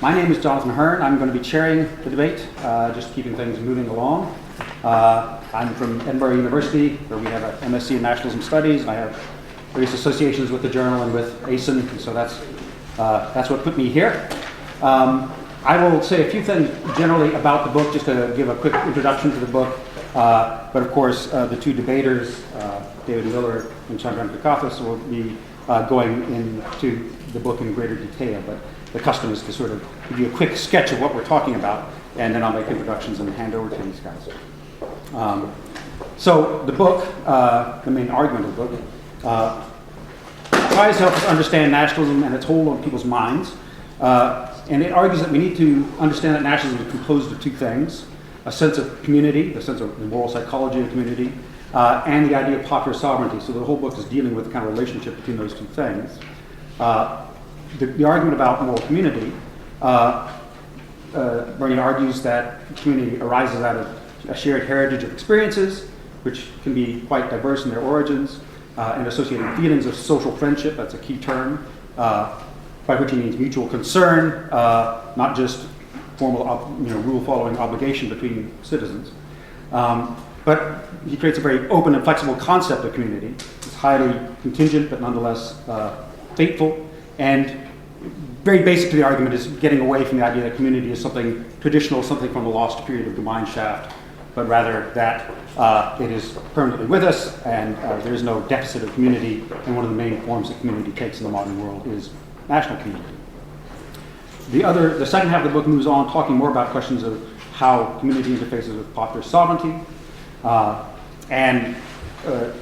My name is Jonathan Hearn. I'm going to be chairing the debate, just keeping things moving along. I'm from Edinburgh University, where we have an MSc in Nationalism Studies, and I have various associations with the journal and with ASEN, and so that's what put me here. I will say a few things generally about the book, just to give a quick introduction to the book. But of course, the two debaters, David Miller and Chandran Kukathas, will be going into the book in greater detail. But the custom is to sort of give you a quick sketch of what we're talking about, and then I'll make introductions and hand over to these guys. So the book, the main argument of the book, tries to help us understand nationalism and its hold on people's minds. And it argues that we need to understand that nationalism is composed of two things: a sense of community, the sense of the moral psychology of community, and the idea of popular sovereignty. So the whole book is dealing with the kind of relationship between those two things. The argument about moral community, Bernie argues that community arises out of a shared heritage of experiences, which can be quite diverse in their origins, and associated feelings of social friendship. That's a key term, by which he means mutual concern, not just formal rule-following obligation between citizens. But he creates a very open and flexible concept of community. It's highly contingent, but nonetheless fateful. And very basic to the argument is getting away from the idea that community is something traditional, something from the lost period of the mine shaft, but rather that it is permanently with us, and there is no deficit of community. And one of the main forms that community takes in the modern world is national community. The second half of the book moves on, talking more about questions of how community interfaces with popular sovereignty, and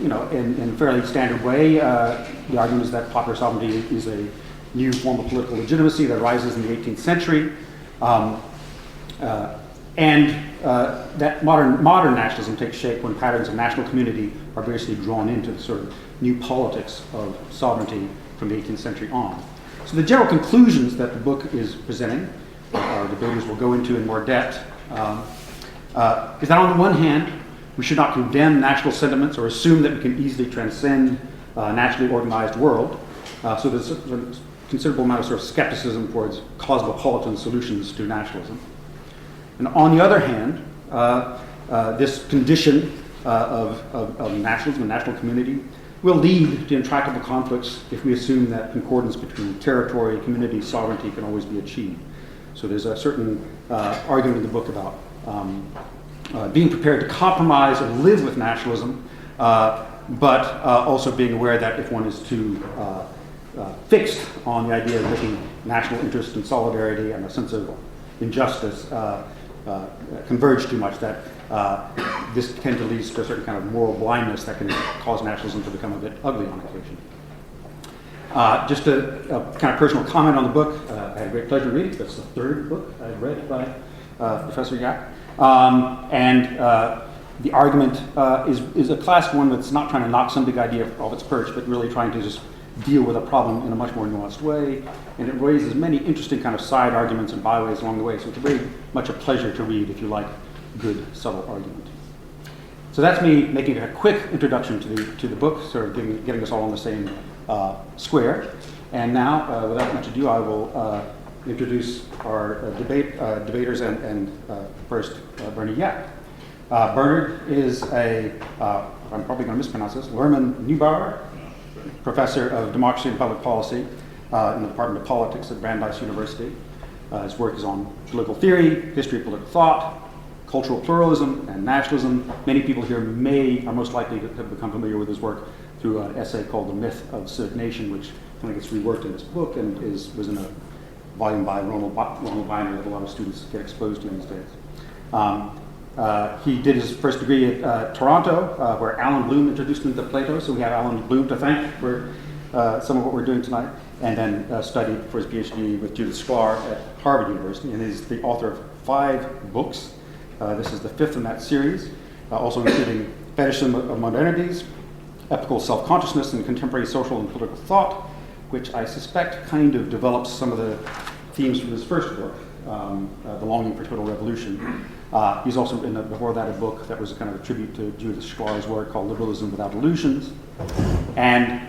in a fairly standard way, the argument is that popular sovereignty is a new form of political legitimacy that arises in the 18th century, and that modern nationalism takes shape when patterns of national community are basically drawn into the sort of new politics of sovereignty from the 18th century on. So the general conclusions that the book is presenting, our debaters will go into in more depth, is that on the one hand, we should not condemn national sentiments or assume that we can easily transcend a nationally organized world. So there's a considerable amount of sort of skepticism towards cosmopolitan solutions to nationalism. And on the other hand, this condition of nationalism and national community will lead to intractable conflicts if we assume that concordance between territory, community, sovereignty can always be achieved. So there's a certain argument in the book about being prepared to compromise and live with nationalism, but also being aware that if one is too fixed on the idea of making national interest and solidarity and a sense of injustice converge too much, that this tends to lead to a certain kind of moral blindness that can cause nationalism to become a bit ugly on occasion. Just a kind of personal comment on the book. I had a great pleasure reading it. That's the third book I've read by Professor Yack. And the argument is a classic one that's not trying to knock some big idea off its perch, but really trying to just deal with a problem in a much more nuanced way. And it raises many interesting kind of side arguments and byways along the way. So it's very much a pleasure to read if you like good, subtle argument. So that's me making a quick introduction to the book, sort of getting us all on the same square. And now, without much ado, I will introduce our debaters, and first, Bernard Yack. Bernard is I'm probably going to mispronounce this, Lerman Neubauer, professor of democracy and public policy in the Department of Politics at Brandeis University. His work is on political theory, history of political thought, cultural pluralism, and nationalism. Many people here are most likely to have become familiar with his work through an essay called The Myth of Civic Nation, which I think gets reworked in this book and was in a volume by Ronald Weiner that a lot of students get exposed to these days. He did his first degree at Toronto, where Alan Bloom introduced him to Plato, so we have Alan Bloom to thank for some of what we're doing tonight, and then studied for his PhD with Judith Sklar at Harvard University, and is the author of 5 books. This is the 5th in that series, also including Fetishism of Modernities, Epical Self-Consciousness in Contemporary Social and Political Thought, which I suspect kind of develops some of the themes from his first book, The Longing for Total Revolution. He's also written before that a book that was a kind of a tribute to Judith Sklar's work called Liberalism Without Illusions. And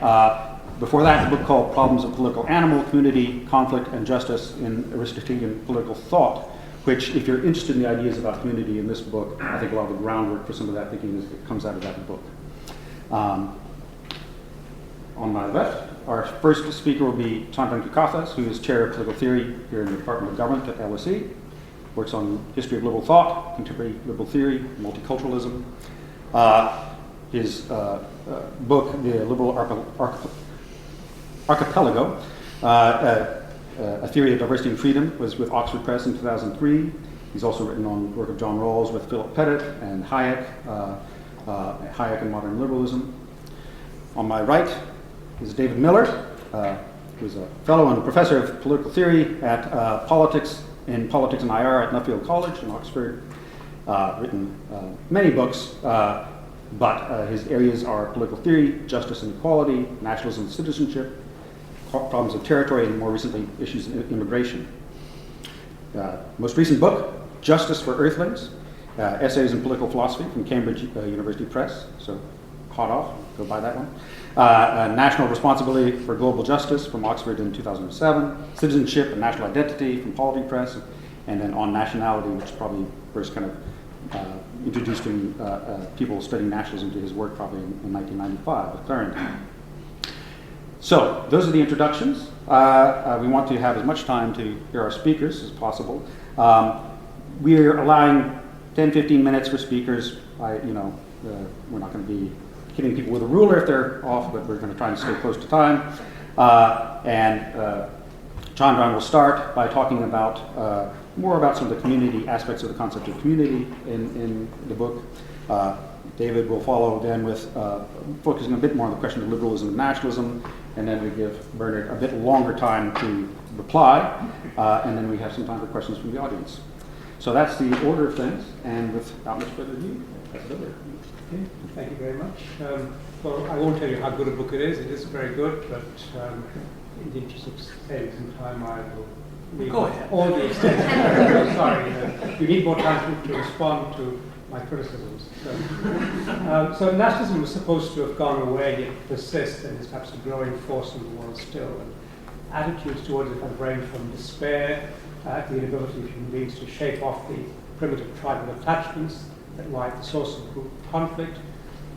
Before that, a book called Problems of Political Animal, Community, Conflict, and Justice in Aristotelian Political Thought, which, if you're interested in the ideas about community in this book, I think a lot of the groundwork for some of that thinking comes out of that book. On my left, our first speaker will be Chandran Kukathas, who is chair of political theory here in the Department of Government at LSE, works on history of liberal thought, contemporary liberal theory, multiculturalism. His book, The Liberal Archipelago, A Theory of Diversity and Freedom, was with Oxford Press in 2003. He's also written on work of John Rawls with Philip Pettit and Hayek, Hayek and Modern Liberalism. On my right is David Miller, who's a fellow and professor of political theory at Politics and IR at Nuffield College in Oxford. Written many books, but his areas are political theory, justice and equality, nationalism and citizenship, problems of territory, and more recently, issues of immigration. Most recent book, Justice for Earthlings, Essays in Political Philosophy from Cambridge University Press, so hot off, go buy that one. National Responsibility for Global Justice from Oxford in 2007, Citizenship and National Identity from Polity Press, and then On Nationality, which probably first kind of introduced people studying nationalism to his work probably in 1995 at Clarendon. So those are the introductions. We want to have as much time to hear our speakers as possible. We're allowing 10-15 minutes for speakers. We're not going to be hitting people with a ruler if they're off, but we're going to try and stay close to time. Chandran will start by talking about more about some of the community aspects of the concept of community in the book. David will follow then with focusing a bit more on the question of liberalism and nationalism, and then we give Bernard a bit longer time to reply, and then we have some time for questions from the audience. So that's the order of things, and without much further ado, that's it over. Okay, thank you very much. Well, I won't tell you how good a book it is. It is very good, but in the interest of saving some time, I will leave all the extensions. Sorry, you need more time to respond to my criticisms. So nationalism was supposed to have gone away, yet persists, and is perhaps a growing force in the world still. And attitudes towards it have ranged from despair at the inability of human beings to shake off the primitive tribal attachments that lie at the source of group conflict,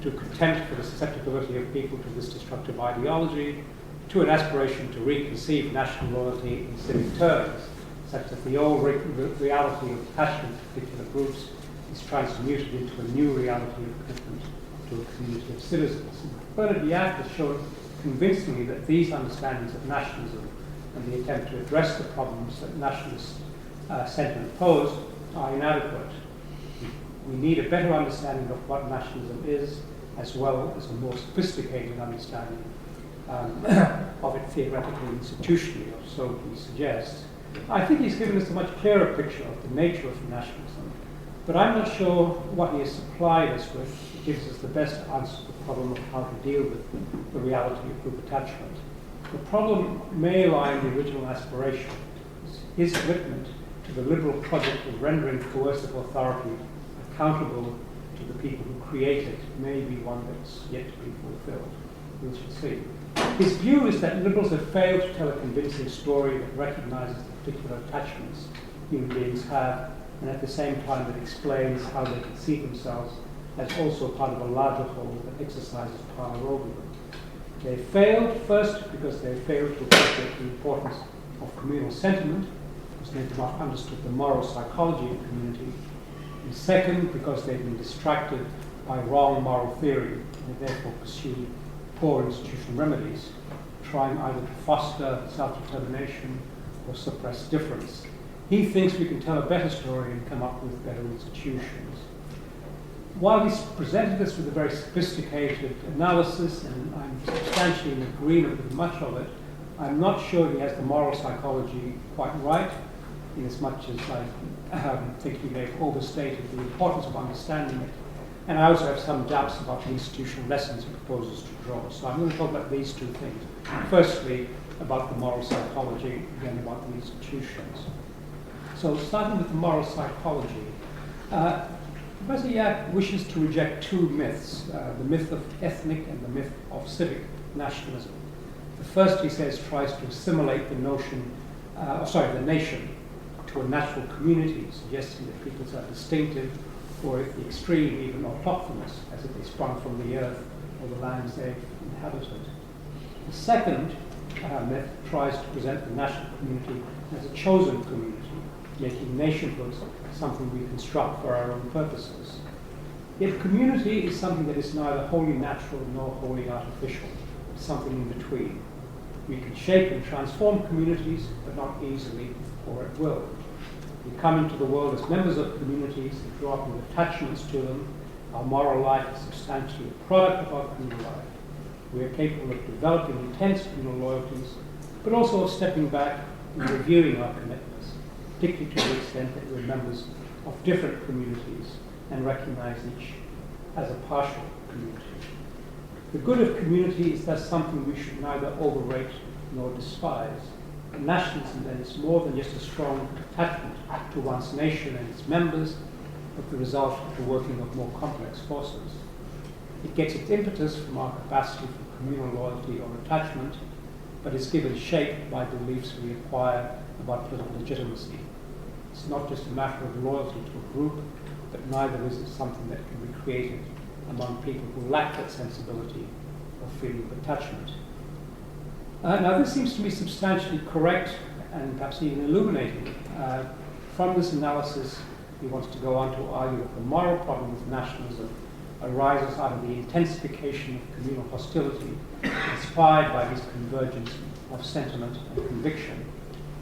to contempt for the susceptibility of people to this destructive ideology, to an aspiration to reconceive national loyalty in civic terms, such that the old reality of attachment to particular groups is transmuted into a new reality of commitment to a community of citizens. Bernard Yack has shown convincingly that these understandings of nationalism and the attempt to address the problems that nationalist sentiment pose are inadequate. We need a better understanding of what nationalism is, as well as a more sophisticated understanding of it theoretically and institutionally, or so he suggests. I think he's given us a much clearer picture of the nature of nationalism, but I'm not sure what he has supplied us with gives us the best answer to the problem of how to deal with the reality of group attachment. The problem may lie in the original aspiration. His commitment to the liberal project of rendering coercive authority accountable to the people who create it may be one that's yet to be fulfilled. We shall see. His view is that liberals have failed to tell a convincing story that recognizes the particular attachments human beings have, and at the same time that explains how they conceive themselves as also part of a larger whole that exercises power over them. They failed first because they failed to appreciate the importance of communal sentiment, because they have not understood the moral psychology of community, and second because they've been distracted by wrong moral theory and therefore pursued poor institutional remedies, trying either to foster self-determination or suppress difference. He thinks we can tell a better story and come up with better institutions. While he's presented us with a very sophisticated analysis, and I'm substantially in agreement with much of it, I'm not sure he has the moral psychology quite right, in as much as I think he may have overstated the importance of understanding it. And I also have some doubts about the institutional lessons he proposes to draw. So I'm going to talk about these two things. Firstly, about the moral psychology, then about the institutions. So starting with the moral psychology, Professor Yack wishes to reject two myths, the myth of ethnic and the myth of civic nationalism. The The first, he says, tries to assimilate the nation to a natural community, suggesting that peoples are distinctive, or at the extreme, even autochthonous, as if they sprung from the earth or the lands they've inhabited. The second method tries to present the national community as a chosen community, making nationhood something we construct for our own purposes. Yet community is something that is neither wholly natural nor wholly artificial. It's something in between. We can shape and transform communities, but not easily or at will. We come into the world as members of communities and grow up with attachments to them. Our moral life is substantially a product of our communal life. We are capable of developing intense communal loyalties, but also of stepping back and reviewing our commitments, particularly to the extent that we're members of different communities and recognize each as a partial community. The good of community is thus something we should neither overrate nor despise. And nationalism then is more than just a strong attachment to one's nation and its members, but the result of the working of more complex forces. It gets its impetus from our capacity for communal loyalty or attachment, but is given shape by beliefs we acquire about political legitimacy. It's not just a matter of loyalty to a group, but neither is it something that can be created among people who lack that sensibility or feeling of attachment. Now, this seems to be substantially correct and perhaps even illuminating. From this analysis, he wants to go on to argue that the moral problem with nationalism arises out of the intensification of communal hostility inspired by this convergence of sentiment and conviction,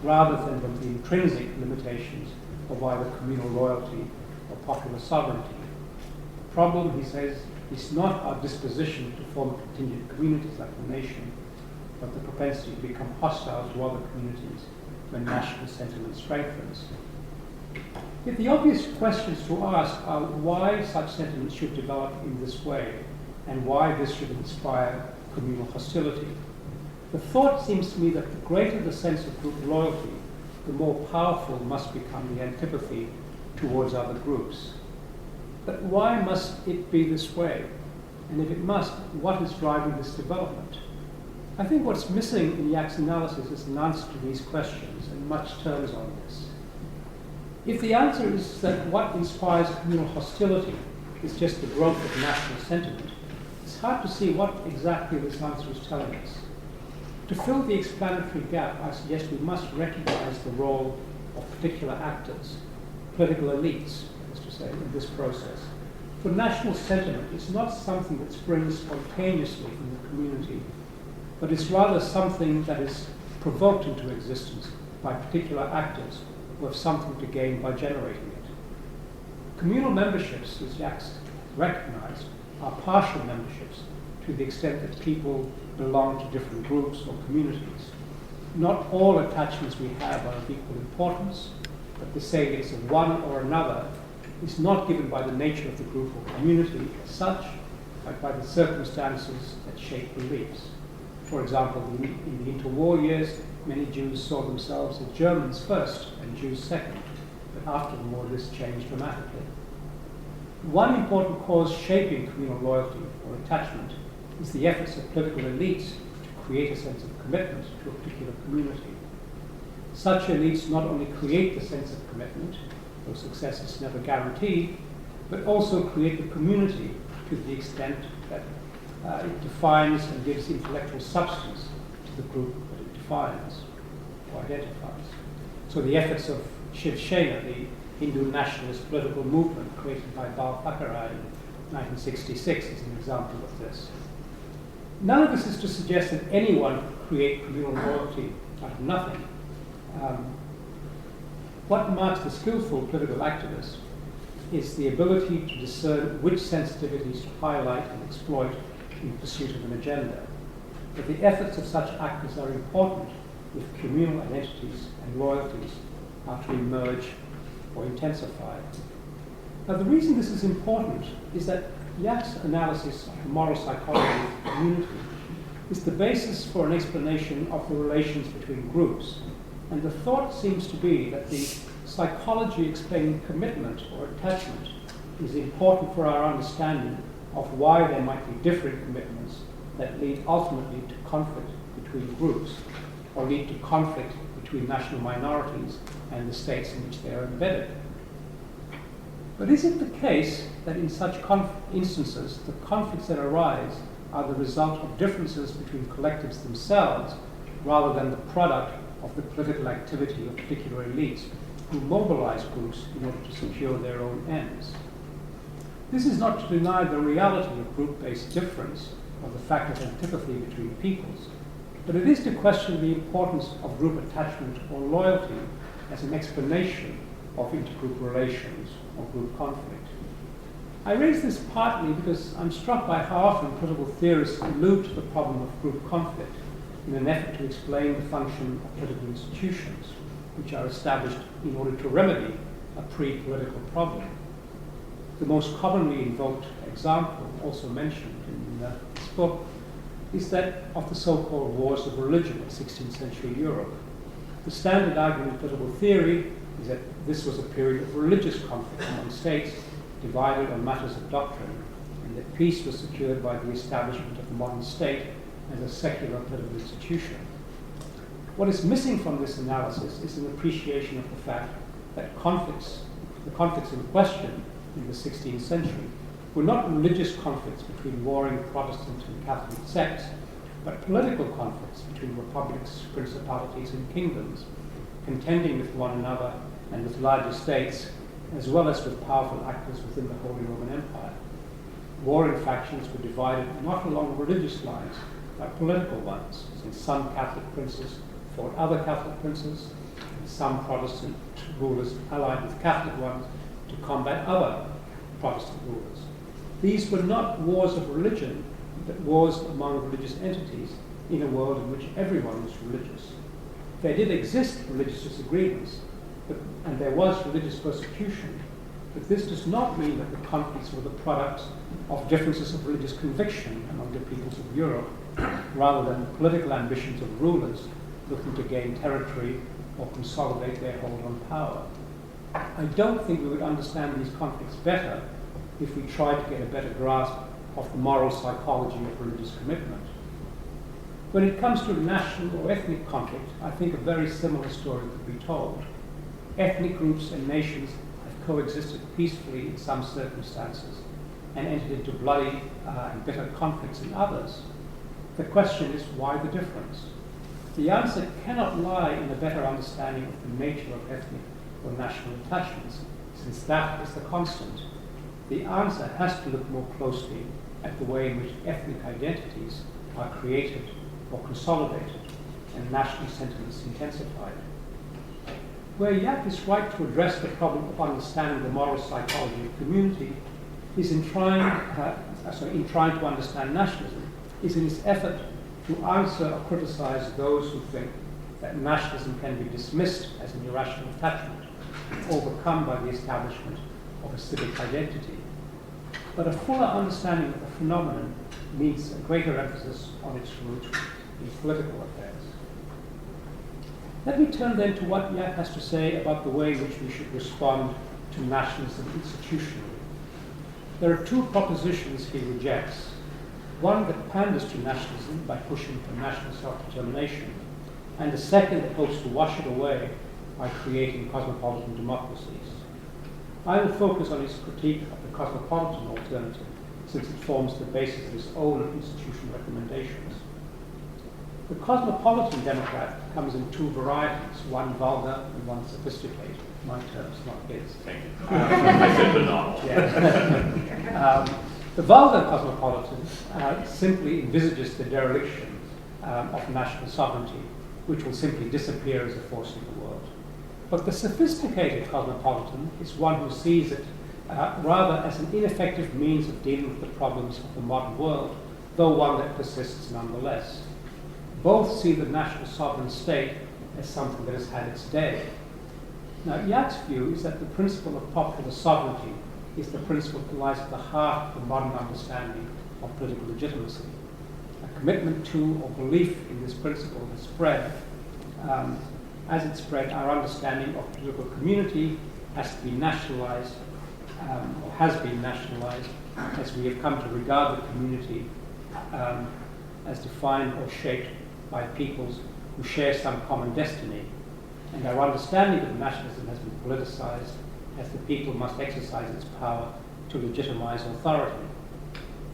rather than from the intrinsic limitations of either communal loyalty or popular sovereignty. The problem, he says, is not our disposition to form contingent communities like the nation, but the propensity to become hostile to other communities when national sentiment strengthens. Yet the obvious questions to ask are why such sentiments should develop in this way, and why this should inspire communal hostility. The thought seems to me that the greater the sense of group loyalty, the more powerful must become the antipathy towards other groups. But why must it be this way? And if it must, what is driving this development? I think what's missing in Yack's analysis is an answer to these questions, and much turns on this. If the answer is that what inspires communal hostility is just the growth of national sentiment, it's hard to see what exactly this answer is telling us. To fill the explanatory gap, I suggest we must recognize the role of particular actors, political elites, as to say, in this process. For national sentiment, it's not something that springs spontaneously from the community, but it's rather something that is provoked into existence by particular actors who have something to gain by generating it. Communal memberships, as Yack's recognized, are partial memberships to the extent that people belong to different groups or communities. Not all attachments we have are of equal importance, but the salience of one or another is not given by the nature of the group or community as such, but by the circumstances that shape beliefs. For example, in the interwar years, many Jews saw themselves as Germans first and Jews second, but after the war this changed dramatically. One important cause shaping communal loyalty or attachment is the efforts of political elites to create a sense of commitment to a particular community. Such elites not only create the sense of commitment, though success is never guaranteed, but also create the community to the extent that it defines and gives intellectual substance to the group that it defines or identifies. So the efforts of Shiv Sena, the Hindu nationalist political movement created by Bal Thackeray in 1966, is an example of this. None of this is to suggest that anyone could create communal loyalty out of nothing. What marks the skillful political activist is the ability to discern which sensitivities to highlight and exploit in pursuit of an agenda. But the efforts of such actors are important if communal identities and loyalties are to emerge or intensify. Now, the reason this is important is that Yack's analysis of the moral psychology of the community is the basis for an explanation of the relations between groups. And the thought seems to be that the psychology explaining commitment or attachment is important for our understanding of why there might be different commitments that lead ultimately to conflict between groups, or lead to conflict between national minorities and the states in which they are embedded. But is it the case that in such instances, the conflicts that arise are the result of differences between collectives themselves, rather than the product of the political activity of particular elites who mobilize groups in order to secure their own ends? This is not to deny the reality of group-based difference or the fact of antipathy between peoples, but it is to question the importance of group attachment or loyalty as an explanation of intergroup relations or group conflict. I raise this partly because I'm struck by how often political theorists allude to the problem of group conflict in an effort to explain the function of political institutions, which are established in order to remedy a pre-political problem. The most commonly invoked example, also mentioned in this book, is that of the so-called wars of religion in 16th century Europe. The standard argument in political theory is that this was a period of religious conflict among states divided on matters of doctrine, and that peace was secured by the establishment of the modern state as a secular political institution. What is missing from this analysis is an appreciation of the fact that the conflicts in question in the 16th century were not religious conflicts between warring Protestant and Catholic sects, but political conflicts between republics, principalities, and kingdoms, contending with one another and with larger states, as well as with powerful actors within the Holy Roman Empire. Warring factions were divided not along religious lines, but political ones, since some Catholic princes fought other Catholic princes, and some Protestant rulers allied with Catholic ones to combat other Protestant rulers. These were not wars of religion, but wars among religious entities in a world in which everyone was religious. There did exist religious disagreements, and there was religious persecution, but this does not mean that the conflicts were the products of differences of religious conviction among the peoples of Europe, rather than the political ambitions of rulers looking to gain territory or consolidate their hold on power. I don't think we would understand these conflicts better if we tried to get a better grasp of the moral psychology of religious commitment. When it comes to national or ethnic conflict, I think a very similar story could be told. Ethnic groups and nations have coexisted peacefully in some circumstances and entered into bloody and bitter conflicts in others. The question is, why the difference? The answer cannot lie in a better understanding of the nature of ethnic or national attachments, since that is the constant. The answer has to look more closely at the way in which ethnic identities are created or consolidated and national sentiments intensified. Where Yack is right to address the problem of understanding the moral psychology of community is in trying to understand nationalism, is in its effort to answer or criticize those who think that nationalism can be dismissed as an irrational attachment, overcome by the establishment of a civic identity. But a fuller understanding of the phenomenon needs a greater emphasis on its root in political affairs. Let me turn then to what Yack has to say about the way in which we should respond to nationalism institutionally. There are two propositions he rejects. One that panders to nationalism by pushing for national self-determination, and the second that hopes to wash it away by creating cosmopolitan democracies. I will focus on his critique of the cosmopolitan alternative, since it forms the basis of his own institutional recommendations. The cosmopolitan Democrat comes in two varieties, one vulgar and one sophisticated. My terms, not his. Thank you. I said banal. Yeah. The vulgar cosmopolitan simply envisages the dereliction of national sovereignty, which will simply disappear as a force in the world. But the sophisticated cosmopolitan is one who sees it rather as an ineffective means of dealing with the problems of the modern world, though one that persists nonetheless. Both see the national sovereign state as something that has had its day. Now, Yack's view is that the principle of popular sovereignty is the principle that lies at the heart of the modern understanding of political legitimacy. A commitment to or belief in this principle has spread. As it spread, our understanding of political community has to be nationalized, or has been nationalized, as we have come to regard the community as defined or shaped by peoples who share some common destiny, and our understanding of nationalism has been politicized as the people must exercise its power to legitimize authority.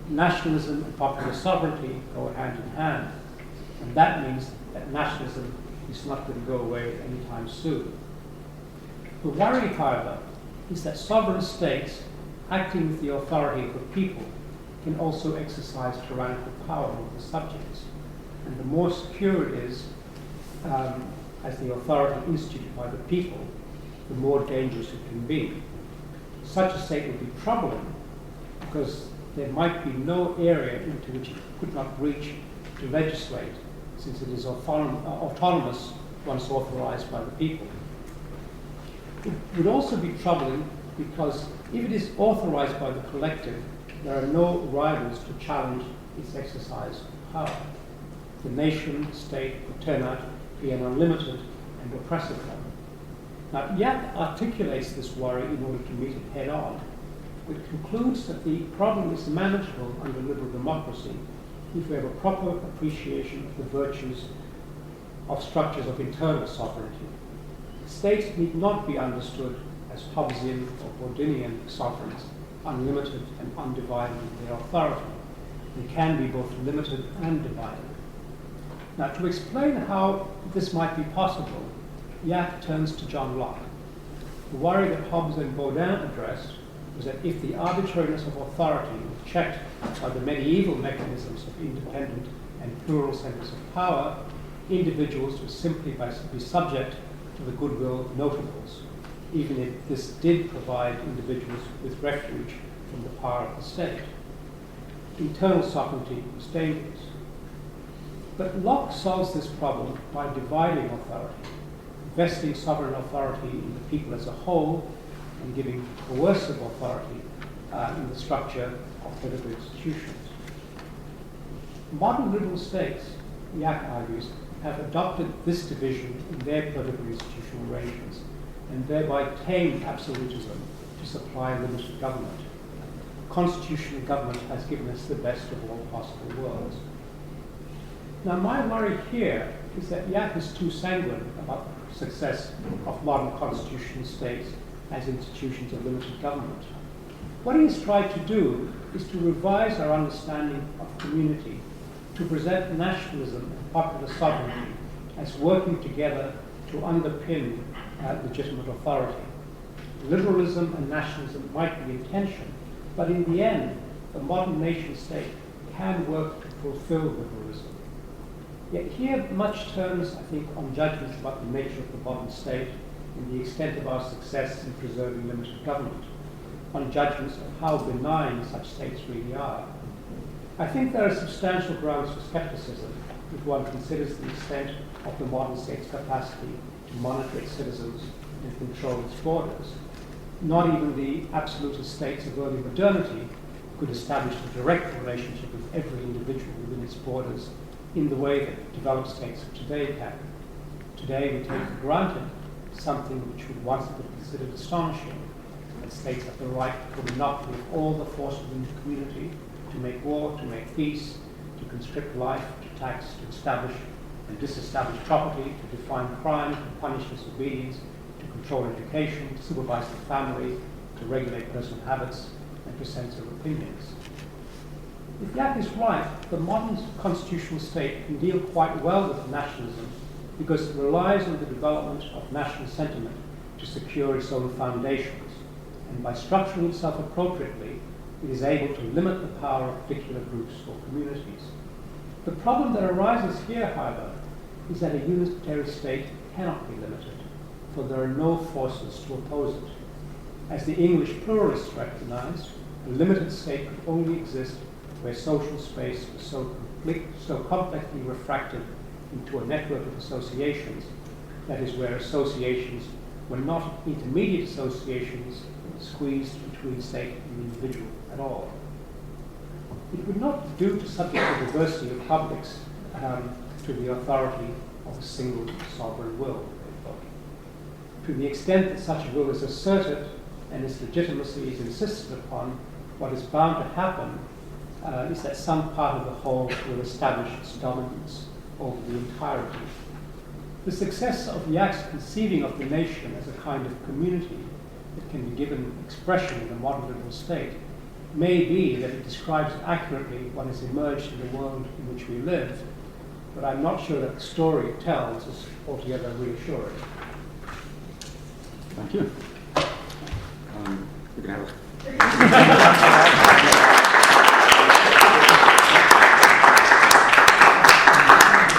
Nationalism and popular sovereignty go hand in hand, and that means that nationalism is not going to go away anytime soon. The worry, however, is that sovereign states acting with the authority of the people can also exercise tyrannical power over the subjects, and the more secure it is as the authority instituted by the people, the more dangerous it can be. Such a state would be troubling because there might be no area into which it could not reach to legislate, since it is autonomous once authorized by the people. It would also be troubling because if it is authorized by the collective, there are no rivals to challenge its exercise of power. The nation state would turn out to be an unlimited and oppressive one. Now, Yack articulates this worry in order to meet it head on. It concludes that the problem is manageable under liberal democracy if we have a proper appreciation of the virtues of structures of internal sovereignty. States need not be understood as Hobbesian or Bordinian sovereigns, unlimited and undivided in their authority. They can be both limited and divided. Now, to explain how this might be possible, Yack turns to John Locke. The worry that Hobbes and Baudin addressed was that if the arbitrariness of authority was checked by the medieval mechanisms of independent and plural centers of power, individuals would simply be subject to the goodwill of notables, even if this did provide individuals with refuge from the power of the state. Internal sovereignty was dangerous. But Locke solves this problem by dividing authority, vesting sovereign authority in the people as a whole, and giving coercive authority in the structure of political institutions. Modern liberal states, Yack argues, have adopted this division in their political institutional arrangements and thereby tamed absolutism to supply limited government. Constitutional government has given us the best of all possible worlds. Now, my worry here is that Yack is too sanguine about the success of modern constitutional states as institutions of limited government. What he has tried to do is to revise our understanding of community, to present nationalism and popular sovereignty as working together to underpin legitimate authority. Liberalism and nationalism might be in tension, but in the end, the modern nation state can work to fulfill liberalism. Yet here much turns, I think, on judgments about the nature of the modern state and the extent of our success in preserving limited government, on judgments of how benign such states really are. I think there are substantial grounds for skepticism if one considers the extent of the modern state's capacity to monitor its citizens and control its borders. Not even the absolutist states of early modernity could establish a direct relationship with every individual within its borders in the way that developed states of today can. Today we take for granted something which would once have been considered astonishing, that states have the right for monopoly of all the forces in the community to make war, to make peace, to constrict life, to tax, to establish and disestablish property, to define crime, to punish disobedience, to control education, to supervise the family, to regulate personal habits, and to censor opinions. If Yack is right, the modern constitutional state can deal quite well with nationalism because it relies on the development of national sentiment to secure its own foundations, and by structuring itself appropriately, it is able to limit the power of particular groups or communities. The problem that arises here, however, is that a unitary state cannot be limited, for there are no forces to oppose it. As the English pluralists recognized, a limited state could only exist where social space was so complexly refracted into a network of associations, that is, where associations were not intermediate associations squeezed between state and individual at all. It would not do to subject the diversity of publics to the authority of a single sovereign will, they thought. To the extent that such a will is asserted and its legitimacy is insisted upon, what is bound to happen is that some part of the whole will establish its dominance over the entirety. The success of Yack's conceiving of the nation as a kind of community that can be given expression in a modern liberal state may be that it describes accurately what has emerged in the world in which we live, but I'm not sure that the story it tells is altogether reassuring. Thank you. We're going to have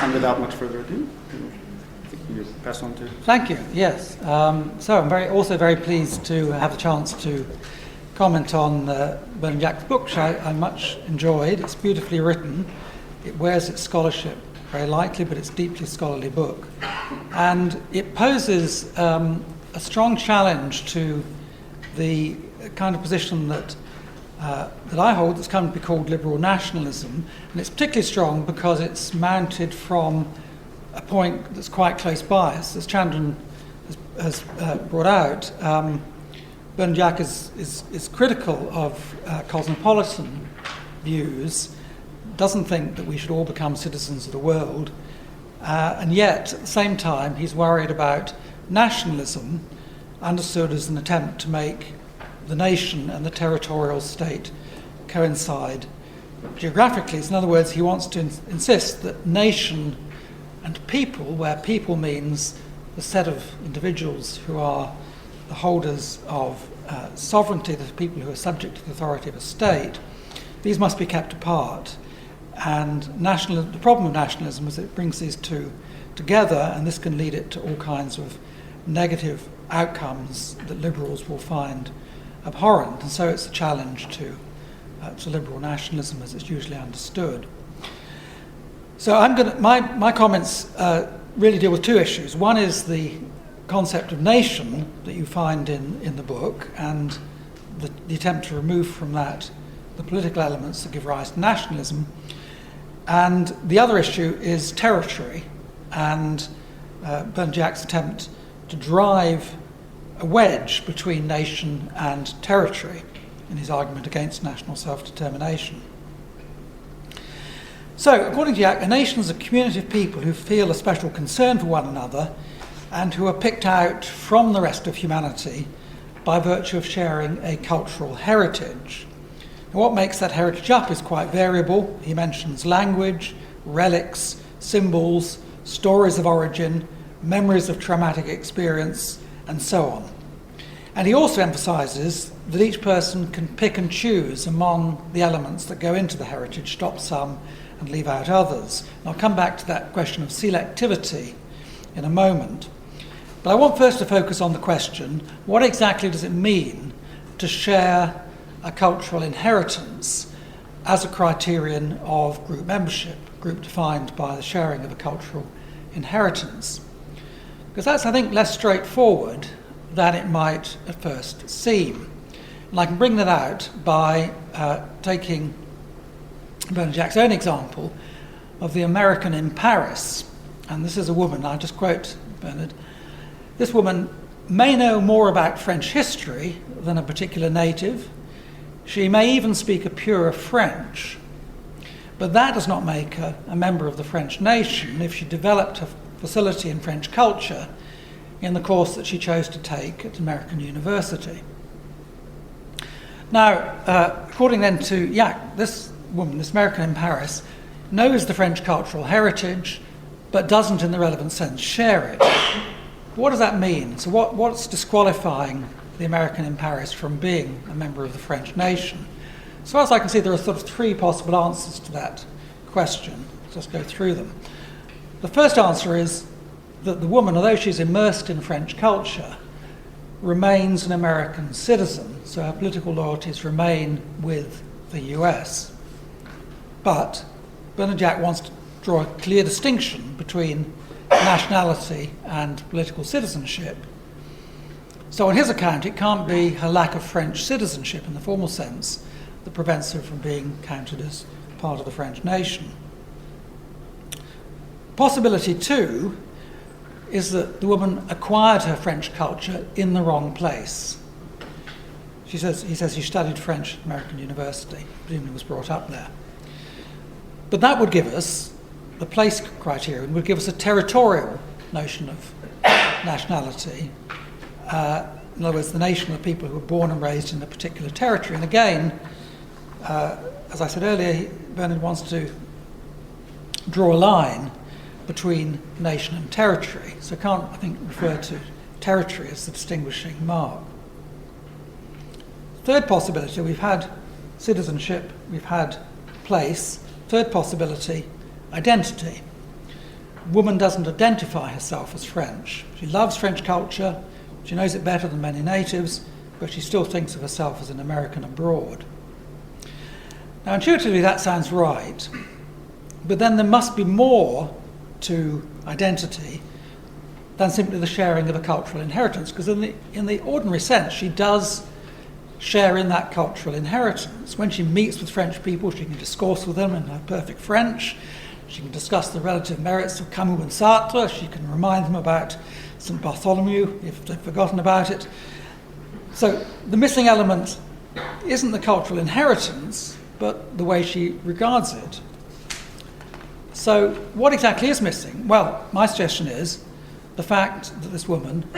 and without much further ado, I think you just pass on to. Thank you. Yes. So I'm also very pleased to have the chance to comment on Bernard Yack's book, which I much enjoyed. It's beautifully written. It wears its scholarship very lightly, but it's a deeply scholarly book. And it poses a strong challenge to the kind of position that I hold that's come to be called liberal nationalism. And it's particularly strong because it's mounted from a point that's quite close by. As Chandran has brought out, Bernard Yack is critical of cosmopolitan views, doesn't think that we should all become citizens of the world, and yet at the same time he's worried about nationalism, understood as an attempt to make the nation and the territorial state coincide geographically. So in other words, he wants to insist that nation and people, where people means the set of individuals who are the holders of sovereignty, the people who are subject to the authority of a state, these must be kept apart. And the problem of nationalism is that it brings these two together, and this can lead it to all kinds of negative outcomes that liberals will find abhorrent. And so it's a challenge to liberal nationalism as it's usually understood. So my comments really deal with two issues. One is the concept of nation that you find in the book, and the attempt to remove from that the political elements that give rise to nationalism. And the other issue is territory, and Bernard Yack's attempt to drive a wedge between nation and territory in his argument against national self-determination. So, according to Yack, a nation is a community of people who feel a special concern for one another and who are picked out from the rest of humanity by virtue of sharing a cultural heritage. Now, what makes that heritage up is quite variable. He mentions language, relics, symbols, stories of origin, memories of traumatic experience, and so on. And he also emphasises that each person can pick and choose among the elements that go into the heritage, stop some and leave out others. And I'll come back to that question of selectivity in a moment. But I want first to focus on the question, what exactly does it mean to share a cultural inheritance as a criterion of group membership, group defined by the sharing of a cultural inheritance? Because that's, I think, less straightforward than it might at first seem. And I can bring that out by taking Bernard Yack's own example of the American in Paris. And this is a woman, I'll just quote Bernard. This woman may know more about French history than a particular native. She may even speak a purer French. But that does not make her a member of the French nation if she developed a facility in French culture in the course that she chose to take at American University. Now, according then to Yack, this woman, this American in Paris, knows the French cultural heritage, but doesn't in the relevant sense share it. What does that mean? So what's disqualifying the American in Paris from being a member of the French nation? So as I can see, there are sort of three possible answers to that question. Let's just go through them. The first answer is that the woman, although she's immersed in French culture, remains an American citizen, so her political loyalties remain with the US. But Bernard Yack wants to draw a clear distinction between nationality and political citizenship. So on his account, it can't be her lack of French citizenship in the formal sense that prevents her from being counted as part of the French nation. Possibility two is that the woman acquired her French culture in the wrong place. he says he studied French at American University, presumably was brought up there. But that would give us, the place criterion would give us a territorial notion of nationality. In other words, the nation of the people who were born and raised in a particular territory. And again, as I said earlier, Bernard wants to draw a line between nation and territory. So can't, I think, refer to territory as the distinguishing mark. Third possibility, we've had citizenship, we've had place. Third possibility, identity. Woman doesn't identify herself as French. She loves French culture, she knows it better than many natives, but she still thinks of herself as an American abroad. Now, intuitively that sounds right, but then there must be more to identity than simply the sharing of a cultural inheritance, because in the ordinary sense, she does share in that cultural inheritance. When she meets with French people, she can discourse with them in her perfect French. She can discuss the relative merits of Camus and Sartre. She can remind them about St. Bartholomew if they've forgotten about it. So the missing element isn't the cultural inheritance, but the way she regards it. So what exactly is missing? Well, my suggestion is the fact that this woman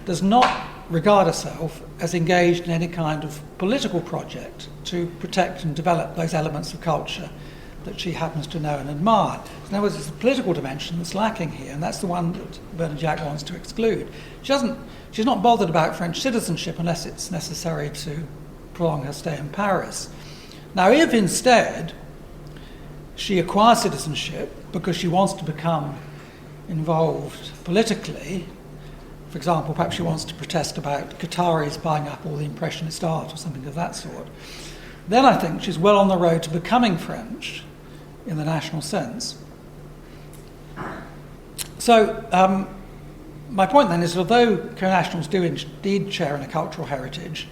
does not regard herself as engaged in any kind of political project to protect and develop those elements of culture that she happens to know and admire. In other words, it's a political dimension that's lacking here, and that's the one that Bernard Yack wants to exclude. She's not bothered about French citizenship unless it's necessary to prolong her stay in Paris. Now, if instead she acquires citizenship because she wants to become involved politically, for example, perhaps she wants to protest about Qataris buying up all the Impressionist art or something of that sort, then I think she's well on the road to becoming French in the national sense. So my point then is that although co-nationals do indeed share in a cultural heritage,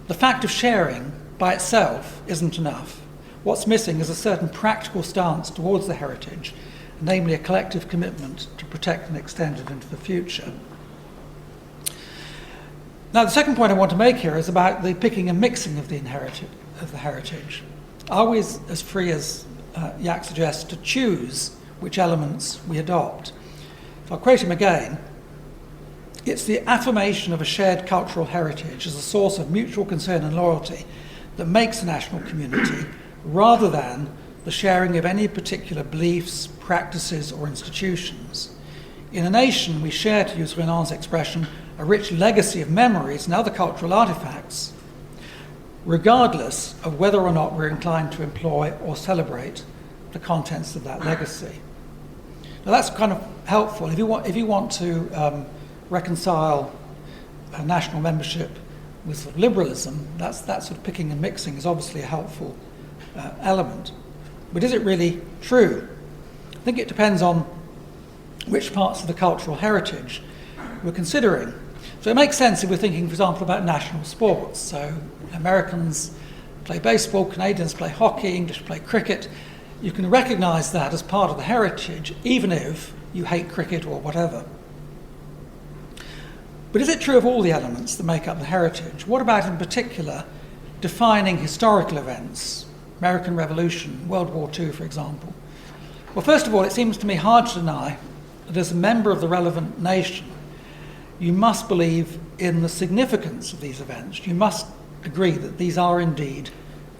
the fact of sharing by itself isn't enough. What's missing is a certain practical stance towards the heritage, namely a collective commitment to protect and extend it into the future. Now, the second point I want to make here is about the picking and mixing of the heritage. Are we as free as Yack suggests to choose which elements we adopt? If I'll quote him again, it's the affirmation of a shared cultural heritage as a source of mutual concern and loyalty that makes a national community, rather than the sharing of any particular beliefs, practices, or institutions. In a nation, we share, to use Renan's expression, a rich legacy of memories and other cultural artifacts, regardless of whether or not we're inclined to employ or celebrate the contents of that legacy. Now, that's kind of helpful. If you want to reconcile national membership with sort of liberalism, that sort of picking and mixing is obviously a helpful element. But is it really true? I think it depends on which parts of the cultural heritage we're considering. So it makes sense if we're thinking, for example, about national sports. So Americans play baseball, Canadians play hockey, English play cricket. You can recognise that as part of the heritage, even if you hate cricket or whatever. But is it true of all the elements that make up the heritage? What about, in particular, defining historical events? American Revolution, World War II, for example. Well, first of all, it seems to me hard to deny that as a member of the relevant nation, you must believe in the significance of these events. You must agree that these are indeed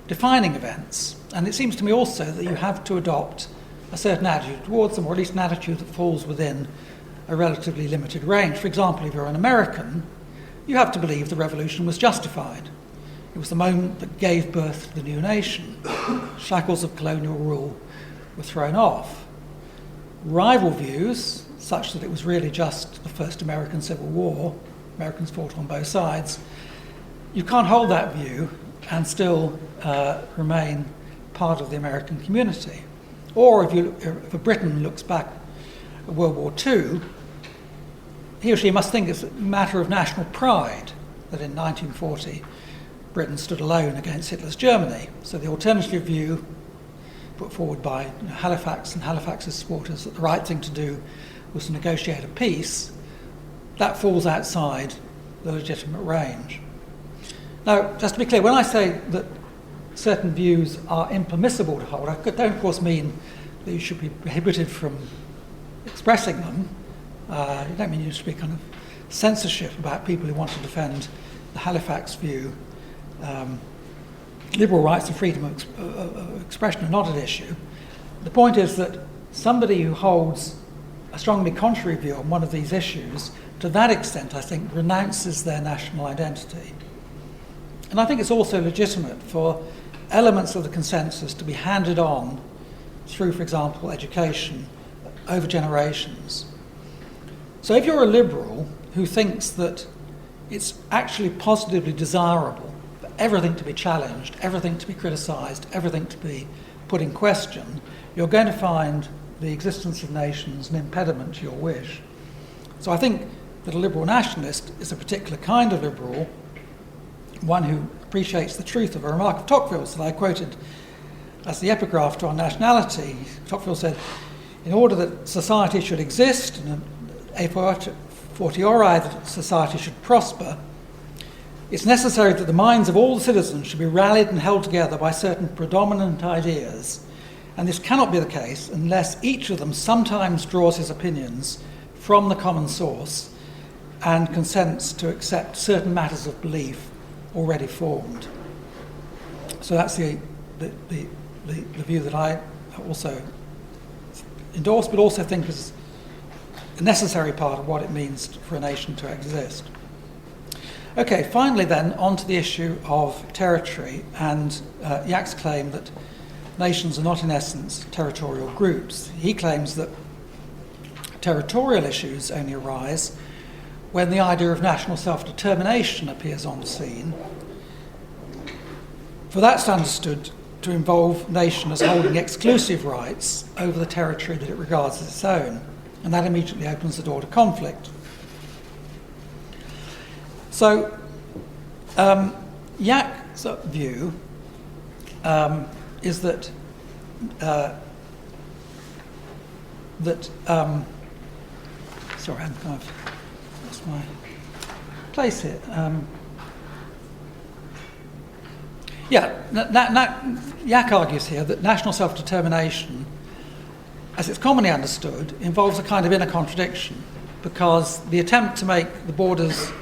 defining events. And it seems to me also that you have to adopt a certain attitude towards them, or at least an attitude that falls within a relatively limited range. For example, if you're an American, you have to believe the revolution was justified. It was the moment that gave birth to the new nation. Shackles of colonial rule were thrown off. Rival views, such that it was really just the first American Civil War, Americans fought on both sides, you can't hold that view and still remain part of the American community. Or if a Briton looks back at World War II, he or she must think it's a matter of national pride that in 1940 Britain stood alone against Hitler's Germany. So the alternative view put forward by Halifax and Halifax's supporters that the right thing to do was to negotiate a peace, that falls outside the legitimate range. Now, just to be clear, when I say that certain views are impermissible to hold, I don't, of course, mean that you should be prohibited from expressing them. I don't mean you should be kind of censorship about people who want to defend the Halifax view. Liberal rights and freedom of expression are not an issue. The point is that somebody who holds a strongly contrary view on one of these issues, to that extent, I think, renounces their national identity. And I think it's also legitimate for elements of the consensus to be handed on through, for example, education over generations. So if you're a liberal who thinks that it's actually positively desirable for everything to be challenged, everything to be criticised, everything to be put in question, you're going to find the existence of nations an impediment to your wish. So I think that a liberal nationalist is a particular kind of liberal, one who appreciates the truth of a remark of Tocqueville's that I quoted as the epigraph to our nationality. Tocqueville said, in order that society should exist, and a fortiori that society should prosper, it's necessary that the minds of all the citizens should be rallied and held together by certain predominant ideas, and this cannot be the case unless each of them sometimes draws his opinions from the common source and consents to accept certain matters of belief already formed. So that's the view that I also endorse, but also think is a necessary part of what it means for a nation to exist. Okay, finally then, on to the issue of territory and Yack's claim that nations are not in essence territorial groups. He claims that territorial issues only arise when the idea of national self-determination appears on the scene. For that's understood to involve nation as holding exclusive rights over the territory that it regards as its own, and that immediately opens the door to conflict. So, Yack's view is that sorry, I'm kind of lost my place here. Yack argues here that national self-determination, as it's commonly understood, involves a kind of inner contradiction, because the attempt to make the borders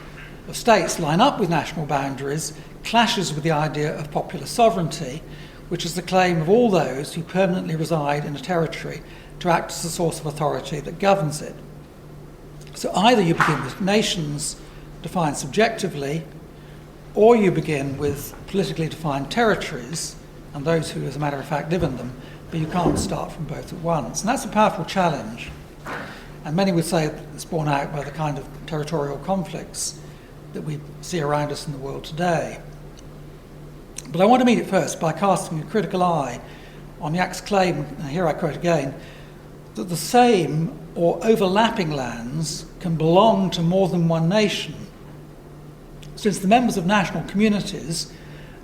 of states line up with national boundaries clashes with the idea of popular sovereignty, which is the claim of all those who permanently reside in a territory to act as a source of authority that governs it. So either you begin with nations defined subjectively, or you begin with politically defined territories and those who, as a matter of fact, live in them, but you can't start from both at once. And that's a powerful challenge. And many would say it's borne out by the kind of territorial conflicts that we see around us in the world today. But I want to meet it first by casting a critical eye on Yack's claim, and here I quote again, that the same or overlapping lands can belong to more than one nation, since the members of national communities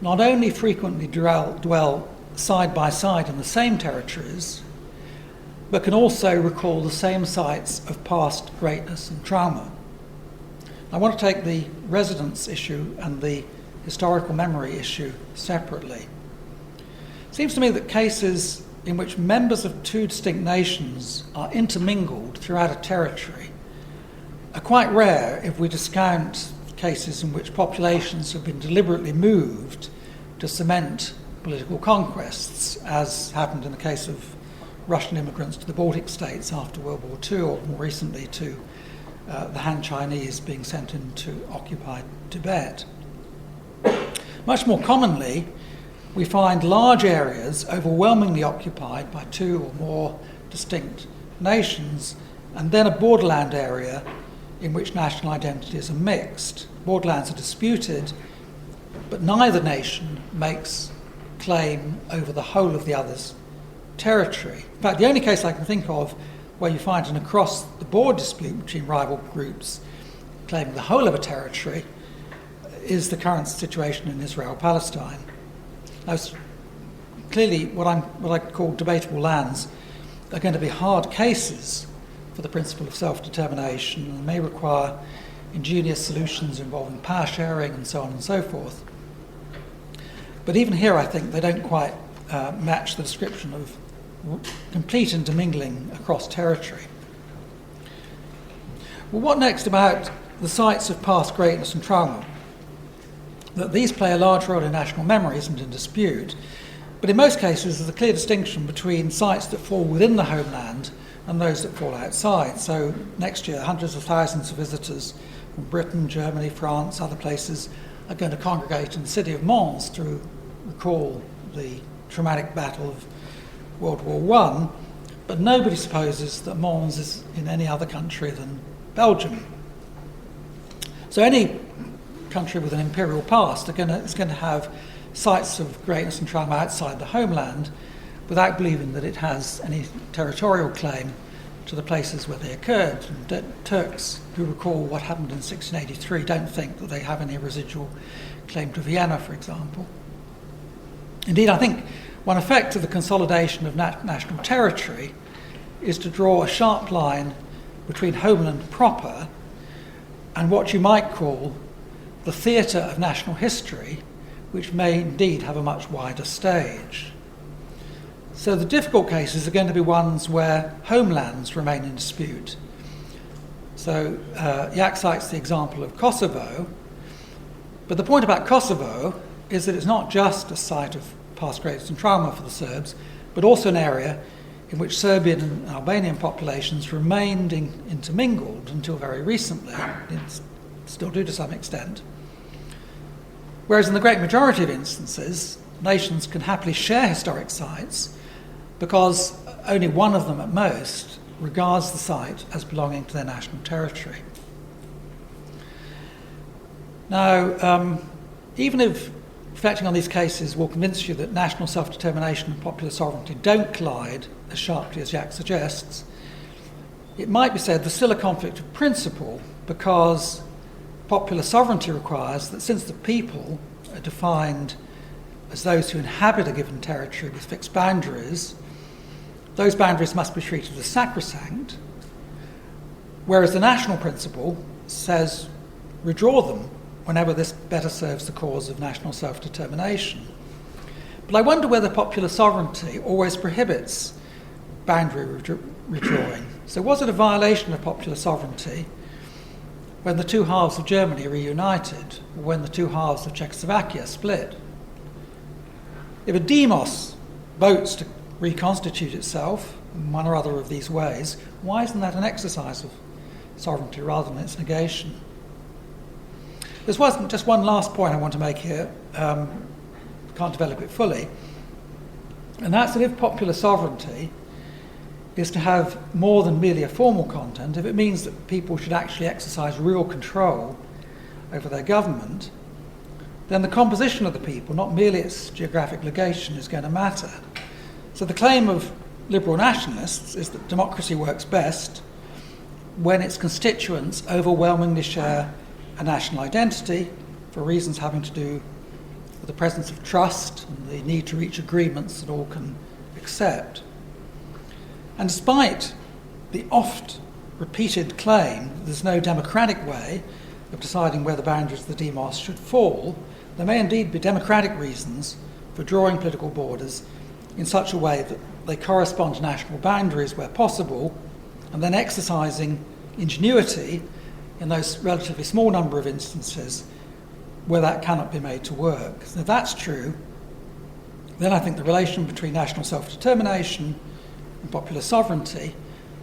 not only frequently dwell side by side in the same territories, but can also recall the same sites of past greatness and trauma. I want to take the residence issue and the historical memory issue separately. It seems to me that cases in which members of two distinct nations are intermingled throughout a territory are quite rare if we discount cases in which populations have been deliberately moved to cement political conquests, as happened in the case of Russian immigrants to the Baltic states after World War II, or more recently to the Han Chinese being sent into occupied Tibet. Much more commonly, we find large areas overwhelmingly occupied by two or more distinct nations, and then a borderland area in which national identities are mixed. Borderlands are disputed, but neither nation makes claim over the whole of the other's territory. In fact, the only case I can think of where you find an across-the-board dispute between rival groups claiming the whole of a territory is the current situation in Israel-Palestine. Now, clearly, what I call debatable lands are going to be hard cases for the principle of self-determination and may require ingenious solutions involving power sharing and so on and so forth. But even here, I think they don't quite match the description of complete intermingling across territory. Well, what next about the sites of past greatness and trauma? That these play a large role in national memory isn't in dispute, but in most cases there's a clear distinction between sites that fall within the homeland and those that fall outside. So next year, hundreds of thousands of visitors from Britain, Germany, France, other places are going to congregate in the city of Mons to recall the traumatic battle of World War I, but nobody supposes that Mons is in any other country than Belgium. So any country with an imperial past is going to have sites of greatness and trauma outside the homeland without believing that it has any territorial claim to the places where they occurred. And Turks who recall what happened in 1683 don't think that they have any residual claim to Vienna, for example. Indeed, I think one effect of the consolidation of national territory is to draw a sharp line between homeland proper and what you might call the theatre of national history, which may indeed have a much wider stage. So the difficult cases are going to be ones where homelands remain in dispute. So Yack cites the example of Kosovo, but the point about Kosovo is that it's not just a site of past greatness and trauma for the Serbs, but also an area in which Serbian and Albanian populations remained intermingled until very recently, and still do to some extent. Whereas in the great majority of instances, nations can happily share historic sites because only one of them at most regards the site as belonging to their national territory. Now, even if reflecting on these cases will convince you that national self-determination and popular sovereignty don't collide as sharply as Yack suggests, it might be said there's still a conflict of principle because popular sovereignty requires that since the people are defined as those who inhabit a given territory with fixed boundaries, those boundaries must be treated as sacrosanct, whereas the national principle says redraw them whenever this better serves the cause of national self-determination. But I wonder whether popular sovereignty always prohibits boundary redrawing. So was it a violation of popular sovereignty when the two halves of Germany reunited, or when the two halves of Czechoslovakia split? If a demos votes to reconstitute itself in one or other of these ways, why isn't that an exercise of sovereignty rather than its negation? There's just one last point I want to make here, can't develop it fully, and that's that if popular sovereignty is to have more than merely a formal content, if it means that people should actually exercise real control over their government, then the composition of the people, not merely its geographic location, is going to matter. So the claim of liberal nationalists is that democracy works best when its constituents overwhelmingly share a national identity for reasons having to do with the presence of trust and the need to reach agreements that all can accept. And despite the oft-repeated claim that there's no democratic way of deciding where the boundaries of the demos should fall, there may indeed be democratic reasons for drawing political borders in such a way that they correspond to national boundaries where possible, and then exercising ingenuity in those relatively small number of instances where that cannot be made to work. So if that's true, then I think the relation between national self-determination and popular sovereignty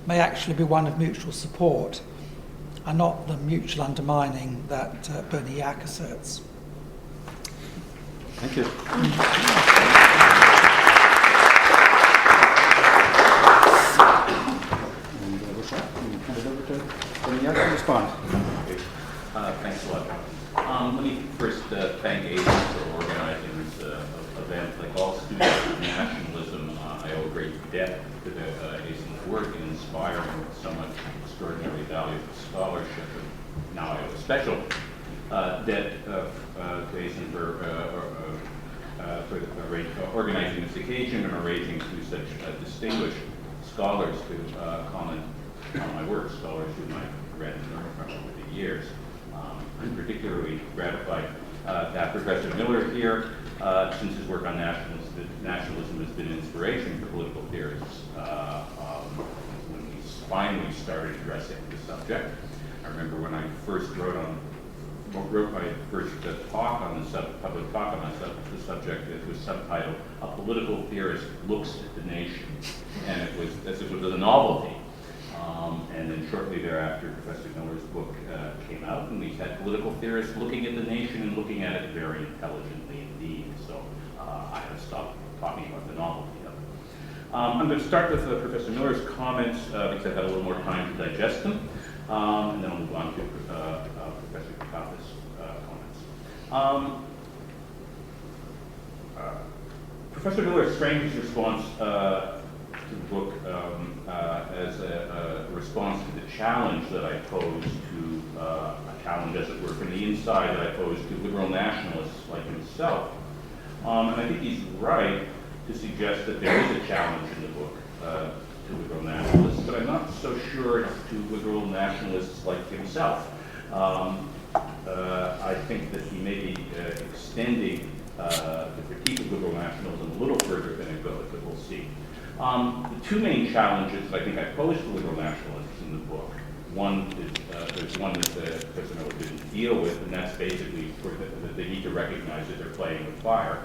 may actually be one of mutual support and not the mutual undermining that Bernard Yack asserts. Thank you. And with that, we hand it over to Bernard Yack to respond. Thanks a lot. Let me first thank ASEN for organizing this event. Like all students of nationalism, I owe great debt to the ASEN's work in inspiring so much extraordinarily valuable scholarship. And now I owe a special debt to ASEN for organizing this occasion and arranging two such distinguished scholars to comment on my work, scholars whom I've read and learned from over the years. I'm particularly gratified to have Professor Miller here, since his work on nationalism has been an inspiration for political theorists when we finally started addressing the subject. I remember when I first wrote my first talk on the public talk on the subject. It was subtitled "A Political Theorist Looks at the Nation," and it was as if it was a novelty. And then shortly thereafter, Professor Miller's book came out, and we had political theorists looking at the nation and looking at it very intelligently indeed. So I have stopped talking about the novelty of it. I'm going to start with Professor Miller's comments because I've had a little more time to digest them, and then I'll move on to Professor Kukathas' comments. Professor Miller framed his response to the book as a response to the challenge that I posed to, a challenge as it were from the inside that I posed to liberal nationalists like himself. And I think he's right to suggest that there is a challenge in the book to liberal nationalists, but I'm not so sure to liberal nationalists like himself. I think that he may be extending the critique of liberal nationalism a little further than it goes, but we'll see. The two main challenges that I think I posed to liberal nationalists in the book, one is, there's one that Professor Miller didn't deal with, and that's basically that they need to recognize that they're playing with fire.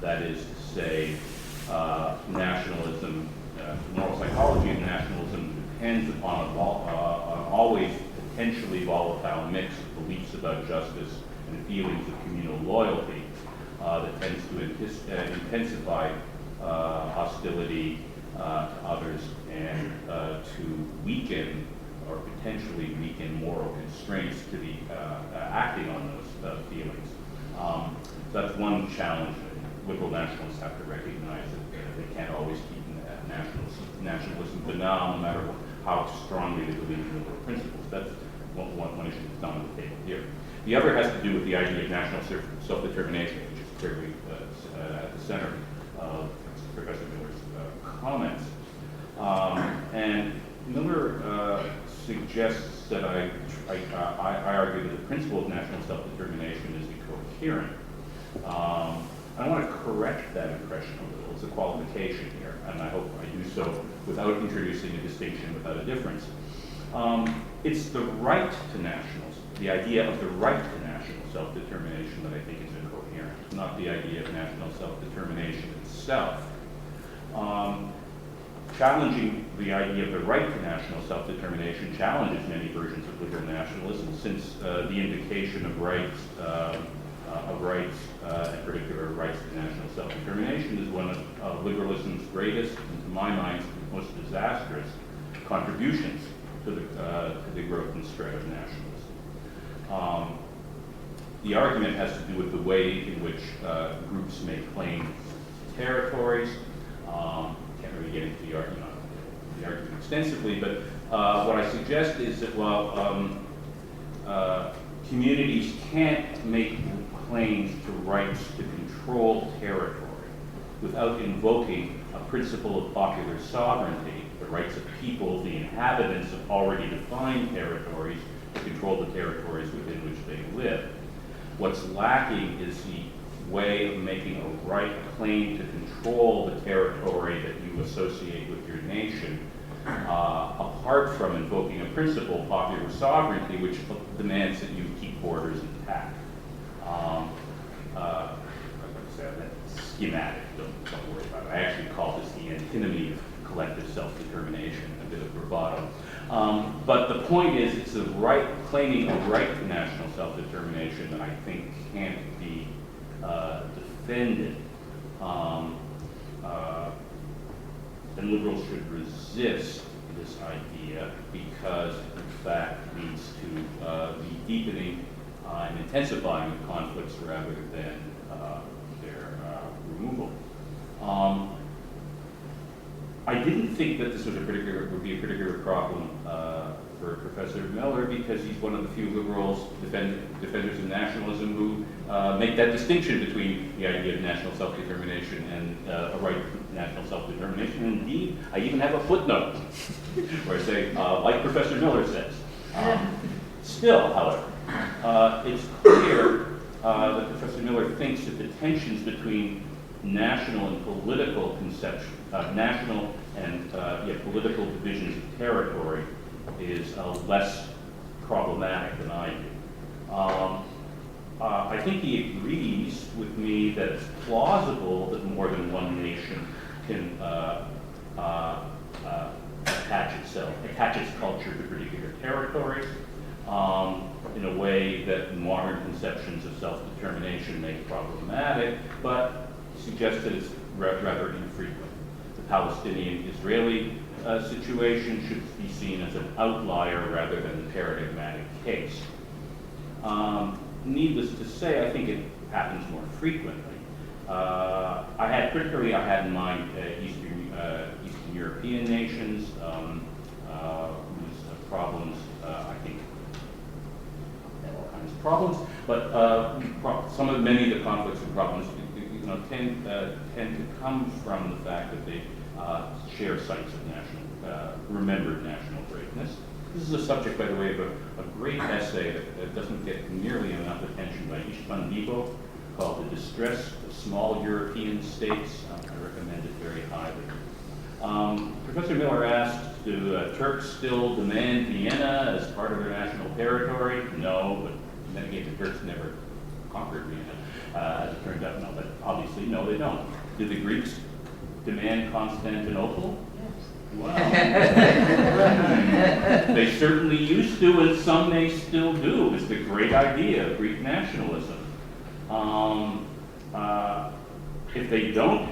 That is to say, nationalism, moral psychology of nationalism depends upon an always potentially volatile mix of beliefs about justice and feelings of communal loyalty that tends to intensify hostility to others and to weaken or potentially weaken moral constraints to the acting on those feelings. So that's one challenge that liberal nationalists have to recognize, that they can't always keep nationalism banal, no matter how strongly they believe in liberal principles. That's one issue that's not on the table here. The other has to do with the idea of national self-determination, which is clearly at the center of Professor Miller's comments. And Miller suggests that I argue that the principle of national self-determination is incoherent. I want to correct that impression a little. It's a qualification here, and I hope I do so without introducing a distinction, without a difference. It's the right to nationalism, the idea of the right to national self-determination that I think is incoherent, not the idea of national self-determination itself. Challenging the idea of the right to national self-determination challenges many versions of liberal nationalism, since the indication of rights, in particular rights to national self-determination, is one of liberalism's greatest, and to my mind, most disastrous contributions to the growth and spread of nationalism. The argument has to do with the way in which groups may claim territories. Can't really get into the argument extensively, but what I suggest is that while communities can't make claims to rights to control territory without invoking a principle of popular sovereignty, the rights of people, the inhabitants of already defined territories, to control the territories within which they live. What's lacking is the way of making a claim to control the territory that you associate with your nation, apart from invoking a principle, popular sovereignty, which demands that you keep borders intact. That's schematic, don't worry about it. I actually call this the antinomy of collective self-determination, a bit of bravado. But the point is, it's the right, claiming a right to national self-determination that I think can't be defended. And liberals should resist this idea because, in fact, leads to the deepening and intensifying of conflicts rather than their removal. I didn't think that this would be a particular problem for Professor Miller, because he's one of the few liberals, defenders of nationalism, who make that distinction between the idea of national self-determination and a right to national self-determination. And indeed, I even have a footnote where I say, like Professor Miller says. Still, however, it's clear that Professor Miller thinks that the tensions between national and political conception, national and political divisions of territory is less problematic than I do. I think he agrees with me that it's plausible that more than one nation can attach its culture to particular territories in a way that modern conceptions of self-determination make problematic, but suggests that it's rather infrequent. The Palestinian-Israeli situation should be seen as an outlier rather than the paradigmatic case. Needless to say, I think it happens more frequently. I had in mind Eastern European nations whose problems, I think, have all kinds of problems, but many of the conflicts and problems tend to come from the fact that they share sites of remembered national greatness. This is a subject, by the way, of a great essay that doesn't get nearly enough attention by Istvan Bibo, called The Distress of Small European States. I recommend it very highly. Professor Miller asked, do Turks still demand Vienna as part of their national territory? No, but then again, the Turks never conquered Vienna, as it turned out. No, but obviously, no, they don't. Do the Greeks demand Constantinople? Wow. They certainly used to, and some may still do. It's the great idea of Greek nationalism. If they don't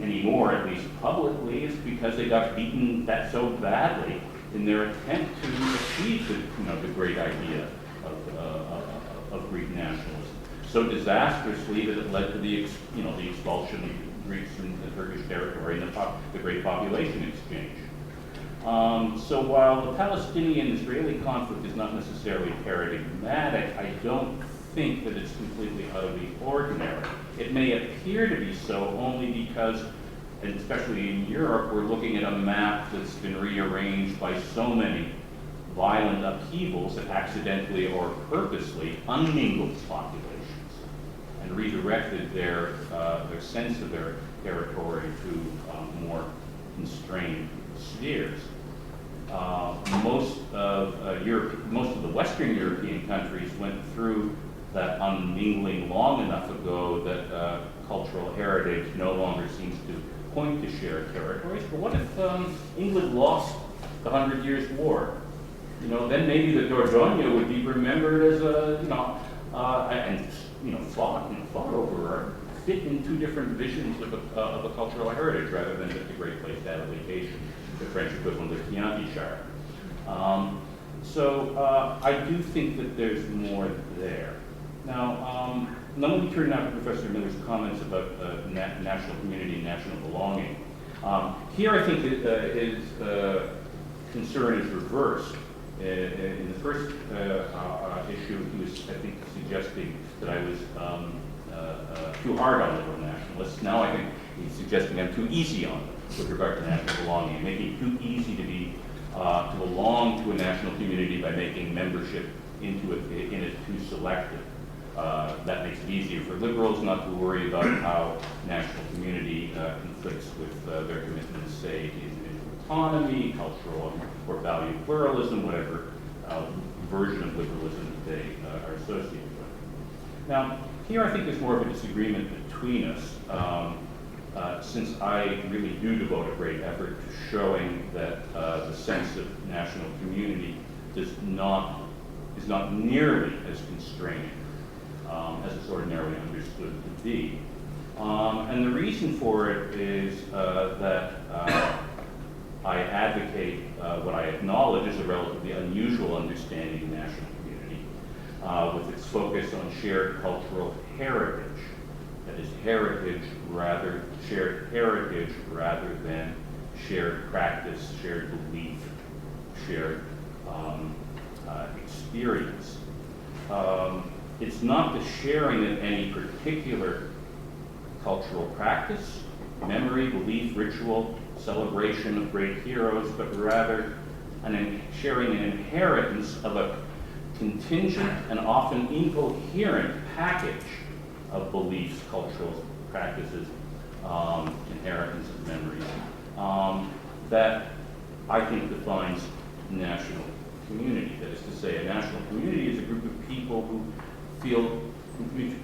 anymore, at least publicly, it's because they got beaten so badly in their attempt to achieve the great idea of Greek nationalism. So disastrously that it led to the expulsion of Greeks from the Turkish territory and the great population exchange. So while the Palestinian-Israeli conflict is not necessarily paradigmatic, I don't think that it's completely out of the ordinary. It may appear to be so only because, and especially in Europe, we're looking at a map that's been rearranged by so many violent upheavals that accidentally or purposely unmingled populations and redirected their sense of their territory to more constrained spheres. Most of the Western European countries went through that unmingling long enough ago that cultural heritage no longer seems to point to shared territories. But what if England lost the 100 Years' War? Then maybe the Dordogne would be remembered as fought over, fit in two different visions of a cultural heritage rather than just a great place to have a vacation, the French equivalent of Chianti-Char. So I do think that there's more there. Now let me turn now to Professor Miller's comments about national community and national belonging. Here I think his concern is reversed. In the first issue, he was, I think, suggesting that I was too hard on liberal nationalists. Now I think he's suggesting I'm too easy on them with regard to national belonging, making it too easy to belong to a national community by making membership in it too selective. That makes it easier for liberals not to worry about how national community conflicts with their commitment, say, to individual autonomy, cultural or value pluralism, whatever version of liberalism that they are associated with. Now, here I think there's more of a disagreement between us, since I really do devote a great effort to showing that the sense of national community is not nearly as constraining as it's ordinarily understood to be. And the reason for it is that I advocate what I acknowledge is a relatively unusual understanding of national community, with its focus on shared cultural heritage. That is, shared heritage rather than shared practice, shared belief, shared experience. It's not the sharing of any particular cultural practice, memory, belief, ritual, celebration of great heroes, but rather sharing an inheritance of a contingent and often incoherent package of beliefs, cultural practices, inheritance of memories, that I think defines national community. That is to say, a national community is a group of people who feel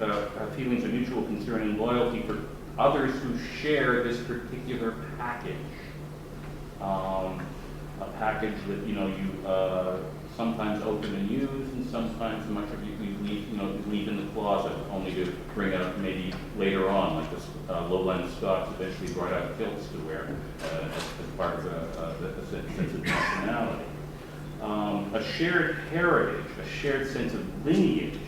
have feelings of mutual concern and loyalty for others who share this particular package. A package that you sometimes open and use, and sometimes much of you leave in the closet, only to bring out maybe later on, like the Lowland Scots eventually brought out kilts to wear as part of a sense of nationality. A shared heritage, a shared sense of lineage,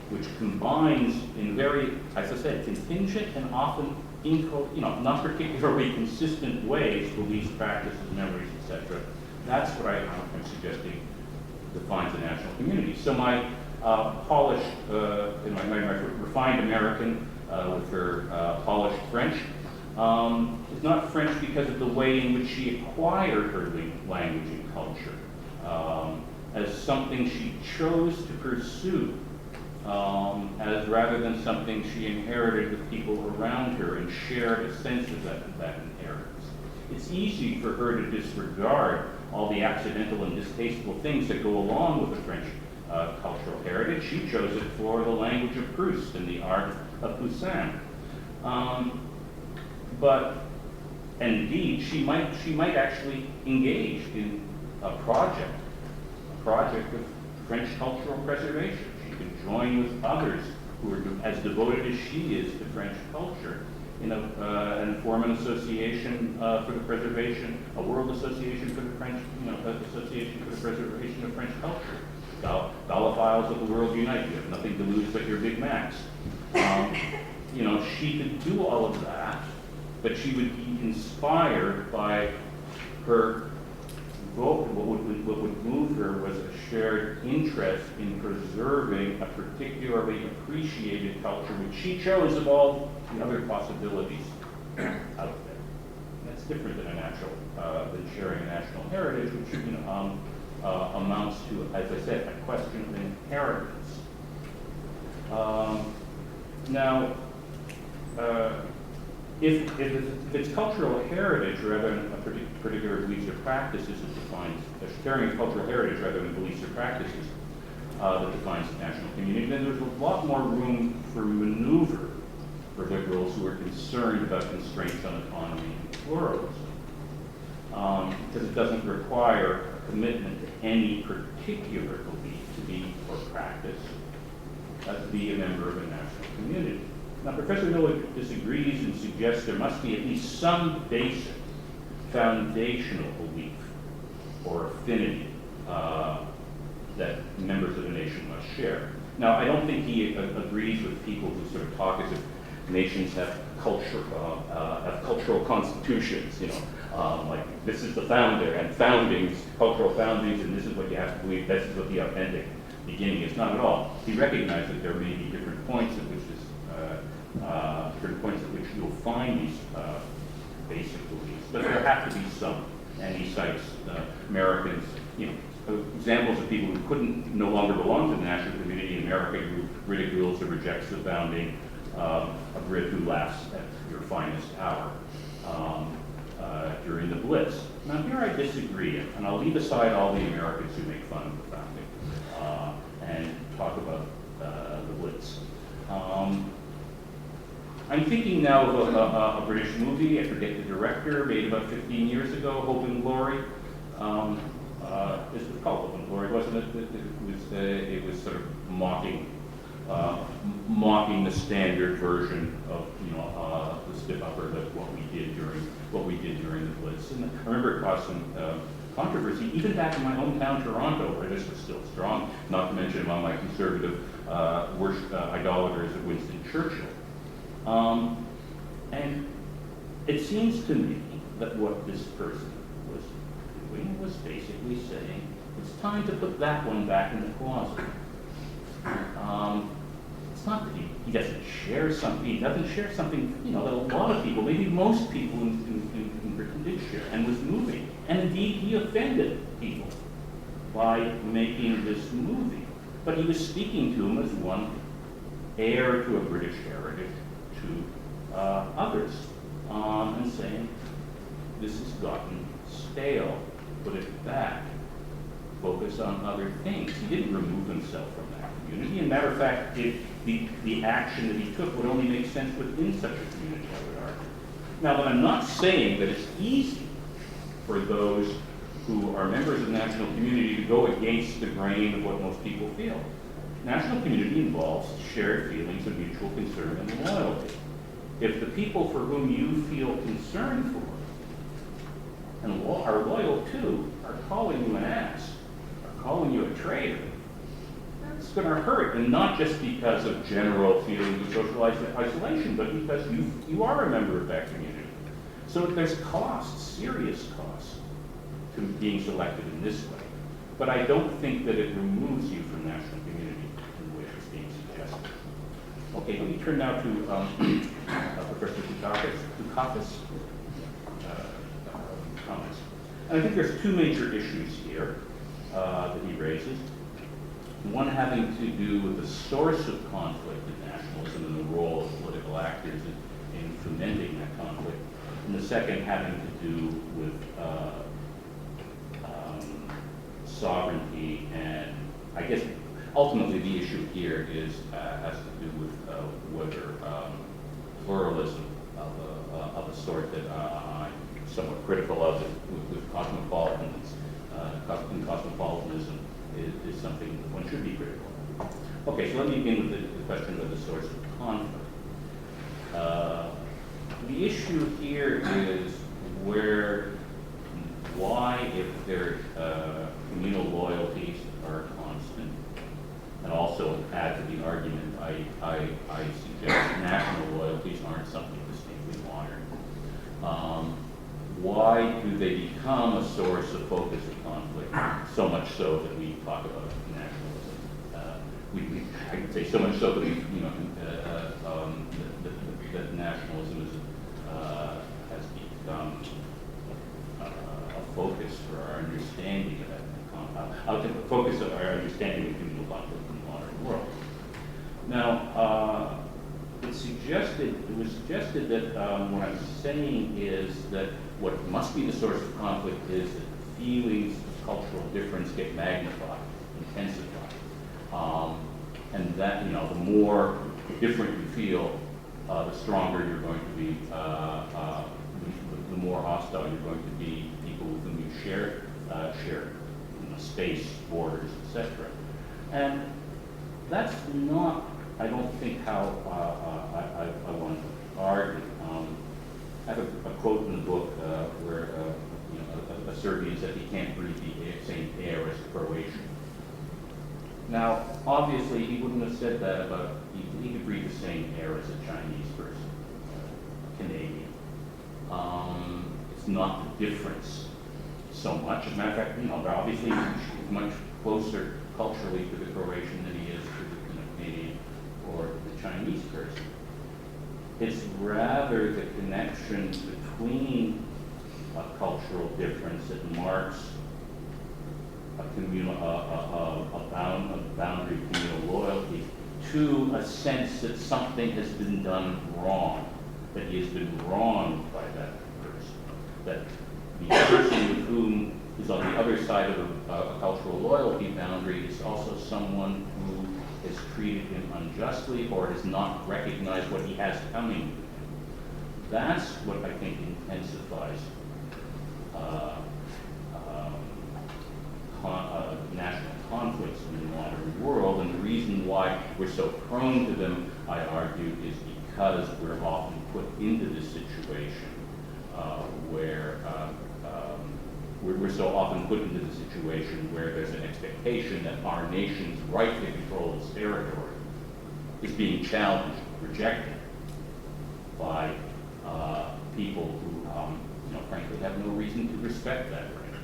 which combines in very, as I said, contingent and often not particularly consistent ways, beliefs, practices, memories, etc. That's what I'm suggesting defines a national community. So my polished, my refined American with her polished French is not French because of the way in which she acquired her language and culture, as something she chose to pursue, as rather than something she inherited with people around her and shared a sense of that inheritance. It's easy for her to disregard all the accidental and distasteful things that go along with the French cultural heritage. She chose it for the language of Proust and the art of Poussin. But indeed, she might actually engage in a project of French cultural preservation. She could join with others who are as devoted as she is to French culture and form an association for the preservation, a world association for the French, association for the preservation of French culture. Galophiles of the world unite. You have nothing to lose but your Big Macs. She could do all of that, but she would be inspired by her vote. What would move her was a shared interest in preserving a particularly appreciated culture, which she chose of all the other possibilities out there. That's different than than sharing a national heritage, which amounts to, as I said, a question of inheritance. Now, if it's cultural heritage rather than a particular beliefs or practices that defines, sharing of cultural heritage rather than beliefs or practices that defines the national community, then there's a lot more room for maneuver for liberals who are concerned about constraints on autonomy and pluralism. Because it doesn't require a commitment to any particular belief to be or practice to be a member of a national community. Now, Professor Miller disagrees and suggests there must be at least some basic foundational belief or affinity that members of a nation must share. Now, I don't think he agrees with people who sort of talk as if nations have cultural constitutions, like this is the founder and foundings, cultural foundings, and this is what you have to believe, this is what the authentic beginning is. Not at all. He recognized that there may be different points at which you'll find these basic beliefs, but there have to be some. And he cites Americans, examples of people who no longer belong to the national community in America, who ridicules or rejects the founding, a Brit who laughs at your finest hour during the Blitz. Now here I disagree, and I'll leave aside all the Americans who make fun of the founding and talk about the Blitz. I'm thinking now of a British movie, I forget the director, made about 15 years ago, Hope and Glory. This was called Hope and Glory, wasn't it? It was sort of mocking the standard version of the stiff upper lip, what we did during the Blitz. And I remember it caused some controversy, even back in my hometown, Toronto, where this was still strong, not to mention among my conservative idolaters of Winston Churchill. And it seems to me that what this person was doing was basically saying, it's time to put that one back in the closet. It's not that he doesn't share something, he doesn't share something, that a lot of people, maybe most people in Britain did share, and was moving. And indeed, he offended people. by making this movie. But he was speaking to him as one heir to a British heritage, to others, and saying, this has gotten stale, put it back, focus on other things. He didn't remove himself from that community. And matter of fact, the action that he took would only make sense within such a community, I would argue. Now, but I'm not saying that it's easy for those who are members of the national community to go against the grain of what most people feel. National community involves shared feelings of mutual concern and loyalty. If the people for whom you feel concern for and are loyal to are calling you an ass, are calling you a traitor, that's going to hurt, and not just because of general feelings of social isolation, but because you are a member of that community. So there's costs, serious costs, to being selected in this way. But I don't think that it removes you from national community in the way it's being suggested. Okay, let me turn now to Professor Kukathas' comments. And I think there's two major issues here that he raises. One having to do with the source of conflict in nationalism and the role of political actors in fomenting that conflict. And the second having to do with sovereignty, and I guess ultimately the issue here has to do with whether pluralism of a sort that I'm somewhat critical of with cosmopolitanism is something that one should be critical of. Okay, so let me begin with the question of the source of conflict. The issue here is why, if their communal loyalties are constant, and also add to the argument, I suggest national loyalties aren't something distinctly modern. Why do they become a source of focus of conflict, so much so that we talk about nationalism? I could say so much so that that nationalism has become a focus for our understanding of that focus of our understanding of communal conflict in the modern world. Now, it was suggested that what I'm saying is that what must be the source of conflict is that feelings of cultural difference get magnified, intensified, and that the more different you feel, the stronger you're going to be, the more hostile you're going to be to people with whom you share space, borders, etc. And that's not, I don't think, how I want to argue. I have a quote in the book where a Serbian said he can't breathe the same air as a Croatian. Now, obviously, he wouldn't have said that about, he could breathe the same air as a Chinese person, a Canadian. It's not the difference so much. As a matter of fact, they're obviously much closer culturally to the Croatian than he is to the Canadian or the Chinese person. It's rather the connection between a cultural difference that marks a boundary of communal loyalty to a sense that something has been done wrong, that he has been wronged by that person, that the person with whom is on the other side of a cultural loyalty boundary is also someone who has treated him unjustly or has not recognized what he has coming to him. That's what I think intensifies national conflicts in the modern world, and the reason why we're so prone to them, I argue, is because we're often put into this situation where we're so often put into the situation where there's an expectation that our nation's right to control its territory is being challenged, rejected by people who, frankly, have no reason to respect that right.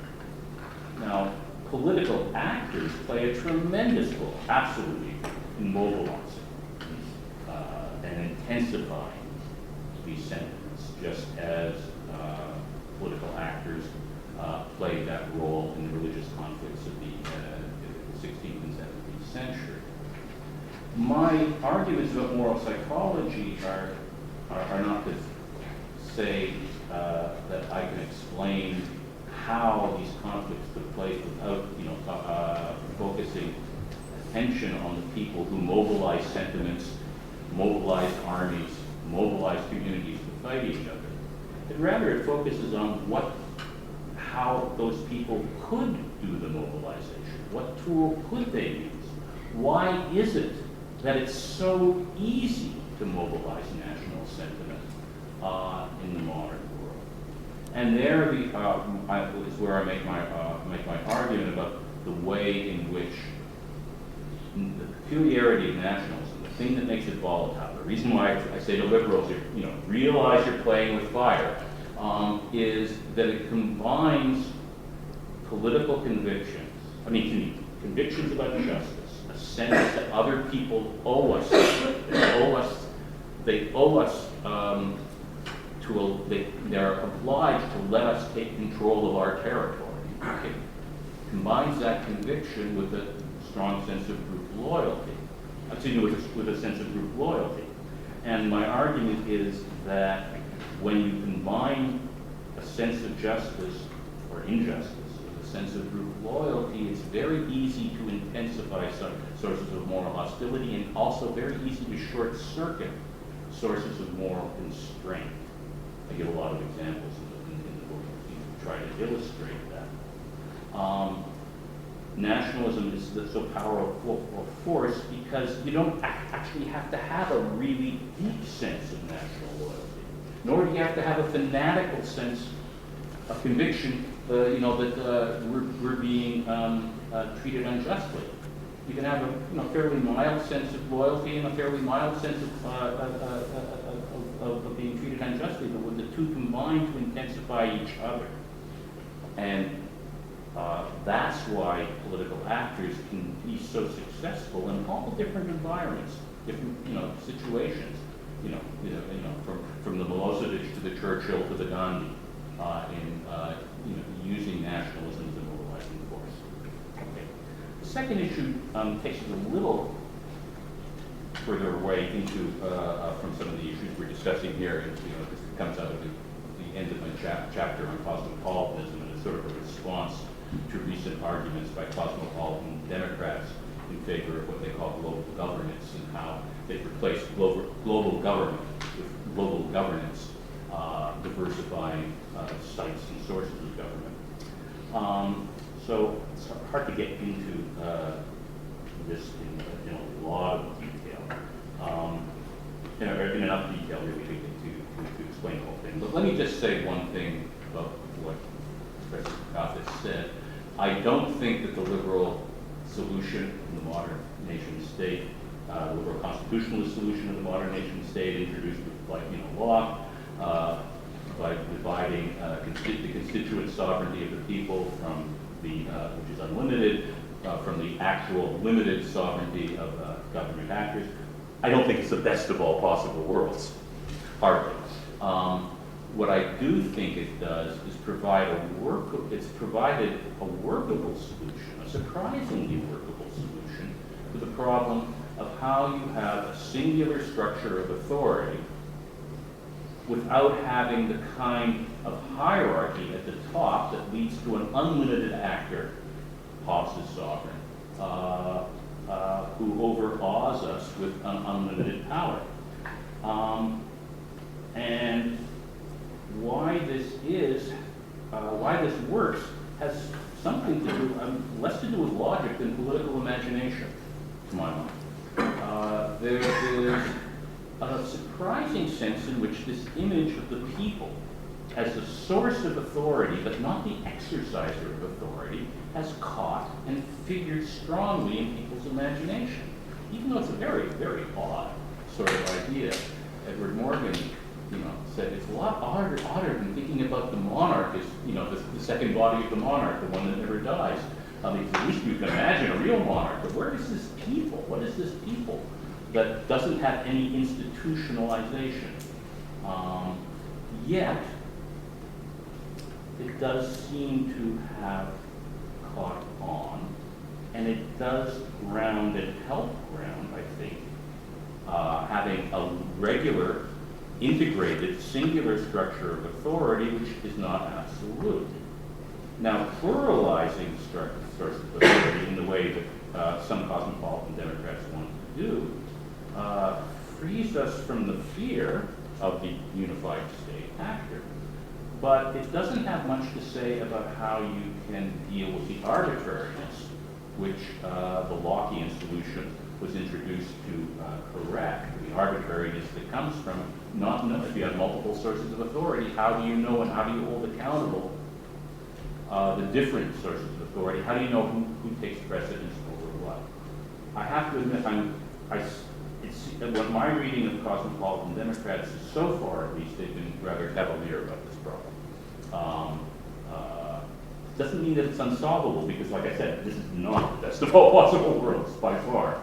Now, political actors play a tremendous role, absolutely, in mobilizing and intensifying these sentiments, just as political actors played that role in the religious conflicts of the 16th and 17th century. My arguments about moral psychology are not to say that I can explain how these conflicts took place without, focusing attention on the people who mobilized sentiments, mobilized armies, mobilized communities to fight each other. But rather, it focuses on how those people could do the mobilization. What tool could they use? Why is it that it's so easy to mobilize national sentiment in the modern world? And there is where I make my argument about the way in which the peculiarity of nationalism, the thing that makes it volatile, the reason why I say to liberals, realize you're playing with fire, is that it combines political convictions, convictions about justice, a sense that other people owe us, they're obliged to let us take control of our territory. Okay? Combines that conviction with a strong sense of group loyalty, with a sense of group loyalty. And my argument is that when you combine a sense of justice or injustice with a sense of group loyalty, it's very easy to intensify some sources of moral hostility and also very easy to short-circuit sources of moral constraint. I give a lot of examples in the book to try to illustrate that. Nationalism is so powerful a force because you don't actually have to have a really deep sense of national loyalty, nor do you have to have a fanatical sense of conviction, that we're being treated unjustly. You can have a fairly mild sense of loyalty and a fairly mild sense of being treated unjustly, but when the two combine to intensify each other. And that's why political actors can be so successful in all different environments, different situations. From the Milosevic to the Churchill to the Gandhi, using nationalism as a mobilizing force. Okay. The second issue takes us a little further away into from some of the issues we're discussing here, and this comes out of the end of my chapter on cosmopolitanism, and it's sort of a response to recent arguments by cosmopolitan Democrats in favor of what they call global governance, and how they've replaced global government with global governance, diversifying sites and sources of government. So it's hard to get into this in a lot of detail, in enough detail really to explain the whole thing. But let me just say one thing about what Professor Kukathas said. I don't think that the liberal solution in the modern nation-state, the liberal constitutionalist solution of the modern nation-state, introduced with Locke, by dividing the constituent sovereignty of the people from which is unlimited, from the actual limited sovereignty of government actors. I don't think it's the best of all possible worlds, hardly. What I do think it does is it's provided a workable solution, a surprisingly workable solution to the problem of how you have a singular structure of authority without having the kind of hierarchy at the top that leads to an unlimited actor, Hobbes' sovereign, who overawes us with an unlimited power. And why this works has something to do, less to do with logic than political imagination, to my mind. There is a surprising sense in which this image of the people as the source of authority, but not the exerciser of authority, has caught and figured strongly in people's imagination. Even though it's a very, very odd sort of idea. Edward Morgan said it's a lot odder than thinking about the monarch as, the second body of the monarch, the one that never dies. Because at least you can imagine a real monarch, but where is this people? What is this people that doesn't have any institutionalization? Yet, it does seem to have caught on, and it does ground and help ground, I think, having a regular, integrated, singular structure of authority which is not absolute. Now, pluralizing sources of authority in the way that some cosmopolitan Democrats want to do frees us from the fear of the unified state actor. But it doesn't have much to say about how you can deal with the arbitrariness, which the Lockean solution was introduced to correct. The arbitrariness that comes from not knowing, if you have multiple sources of authority, how do you know and how do you hold accountable the different sources of authority? How do you know who takes precedence over what? I have to admit, what my reading of cosmopolitan Democrats is so far, at least, they've been rather cavalier about this problem. Doesn't mean that it's unsolvable, because, like I said, this is not the best of all possible worlds by far.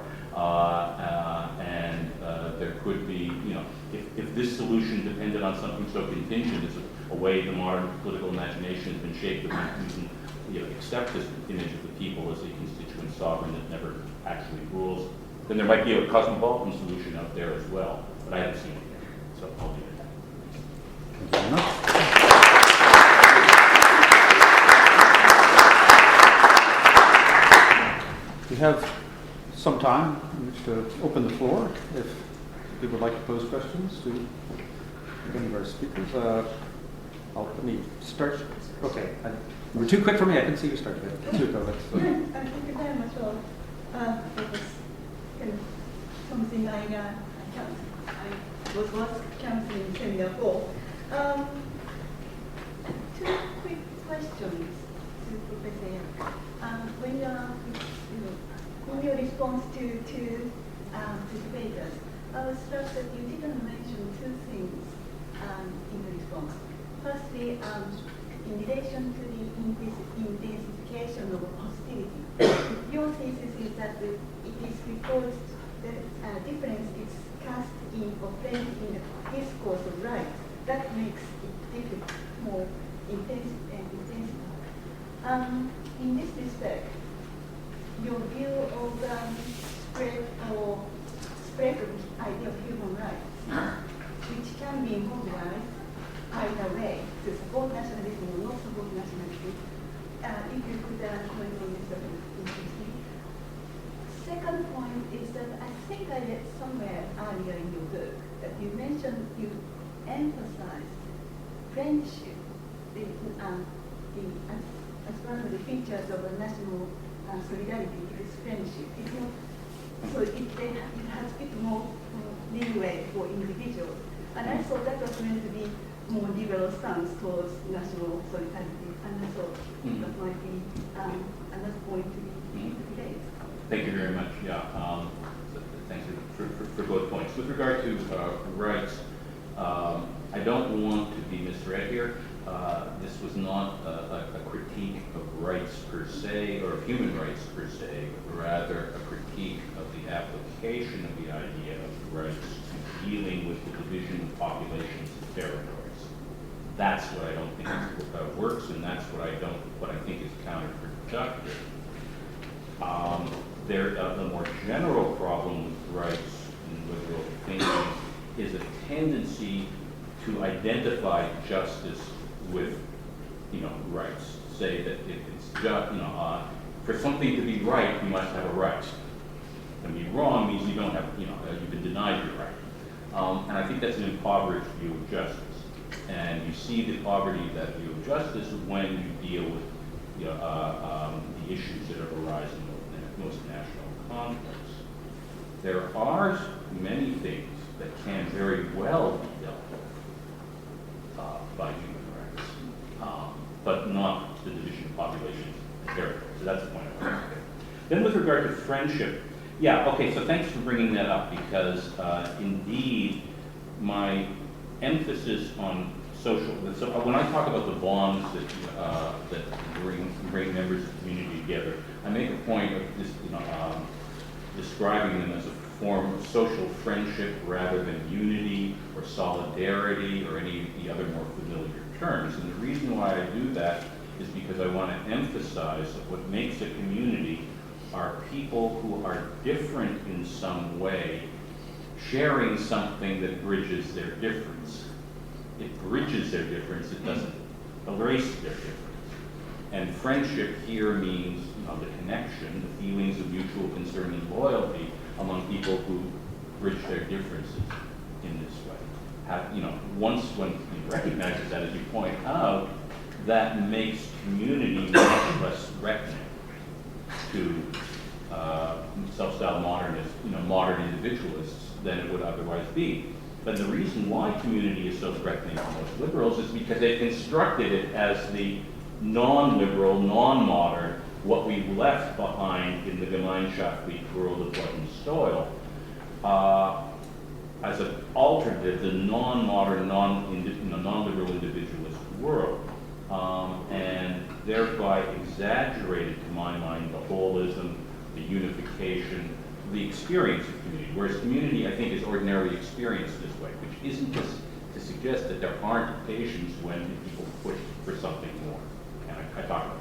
There could be, if this solution depended on something so contingent as a way the modern political imagination has been shaped, that we can accept this image of the people as a constituent sovereign that never actually rules, then there might be a cosmopolitan solution out there as well. But I haven't seen it yet, so I'll leave it at that. Thank you very much. We have some time in which to open the floor if people would like to pose questions to any of our speakers. Let me start. Okay. You were too quick for me. I didn't see you start. Thank you very much. Well, it was something I was counseling seminar for. Two quick questions to Professor Yack. In your response to debaters, I was struck that you didn't mention two things in the response. Firstly, in relation to the intensification of hostility, your thesis is that it is because the difference is cast in or framed in the discourse of rights that makes it more intense and intensified. In this respect, your view of spread of the idea of human rights, which can be mobilized either way to support nationalism or not support nationalism. If you could comment on this, that would be interesting. Second point is that I think I read somewhere earlier in your book that you mentioned you emphasized friendship as one of the features of a national solidarity. It is friendship. It's not, so it has a bit more leeway for individuals. And I thought that was meant to be more liberal stance towards national solidarity, and I thought that might be another point to be raised. Thank you very much. Yeah, thanks for both points. With regard to rights, I don't want to be misread here. This was not a critique of rights per se, or of human rights per se, but rather a critique of the application of the idea of rights to dealing with the division of populations and territories. That's what I don't think works, and that's what I think is counterproductive. The more general problem with rights in liberal thinking is a tendency to identify justice with, rights. Say that if it's just, for something to be right, you must have a right. And be wrong means you don't have, you've been denied your right. And I think that's an impoverished view of justice. And you see the poverty of that view of justice when you deal with the issues that are arising in most national conflicts. There are many things that can very well be dealt with by human rights, but not the division of populations and territories. So that's the point I want to make. Then with regard to friendship, so thanks for bringing that up, because indeed my emphasis on social, so when I talk about the bonds that bring members of the community together, I make a point of this, describing them as a form of social friendship rather than unity or solidarity or any of the other more familiar terms. And the reason why I do that is because I want to emphasize that what makes a community are people who are different in some way, sharing something that bridges their difference. It bridges their difference, it doesn't erase their difference. And friendship here means, the connection, the feelings of mutual concern and loyalty among people who bridge their differences in this way. Once when you recognize that, as you point out, that makes community much less threatening to self-styled modernists, modern individualists than it would otherwise be. But the reason why community is so threatening to most liberals is because they've constructed it as the non-liberal, non-modern, what we've left behind in the Gemeinschaftlich world of blood and soil, as an alternative, the non-modern, non-liberal individualist world, and thereby exaggerated, to my mind, the holism, the unification, the experience of community. Whereas community, I think, is ordinarily experienced this way, which isn't just to suggest that there aren't occasions when people push for something more. And I talk about that.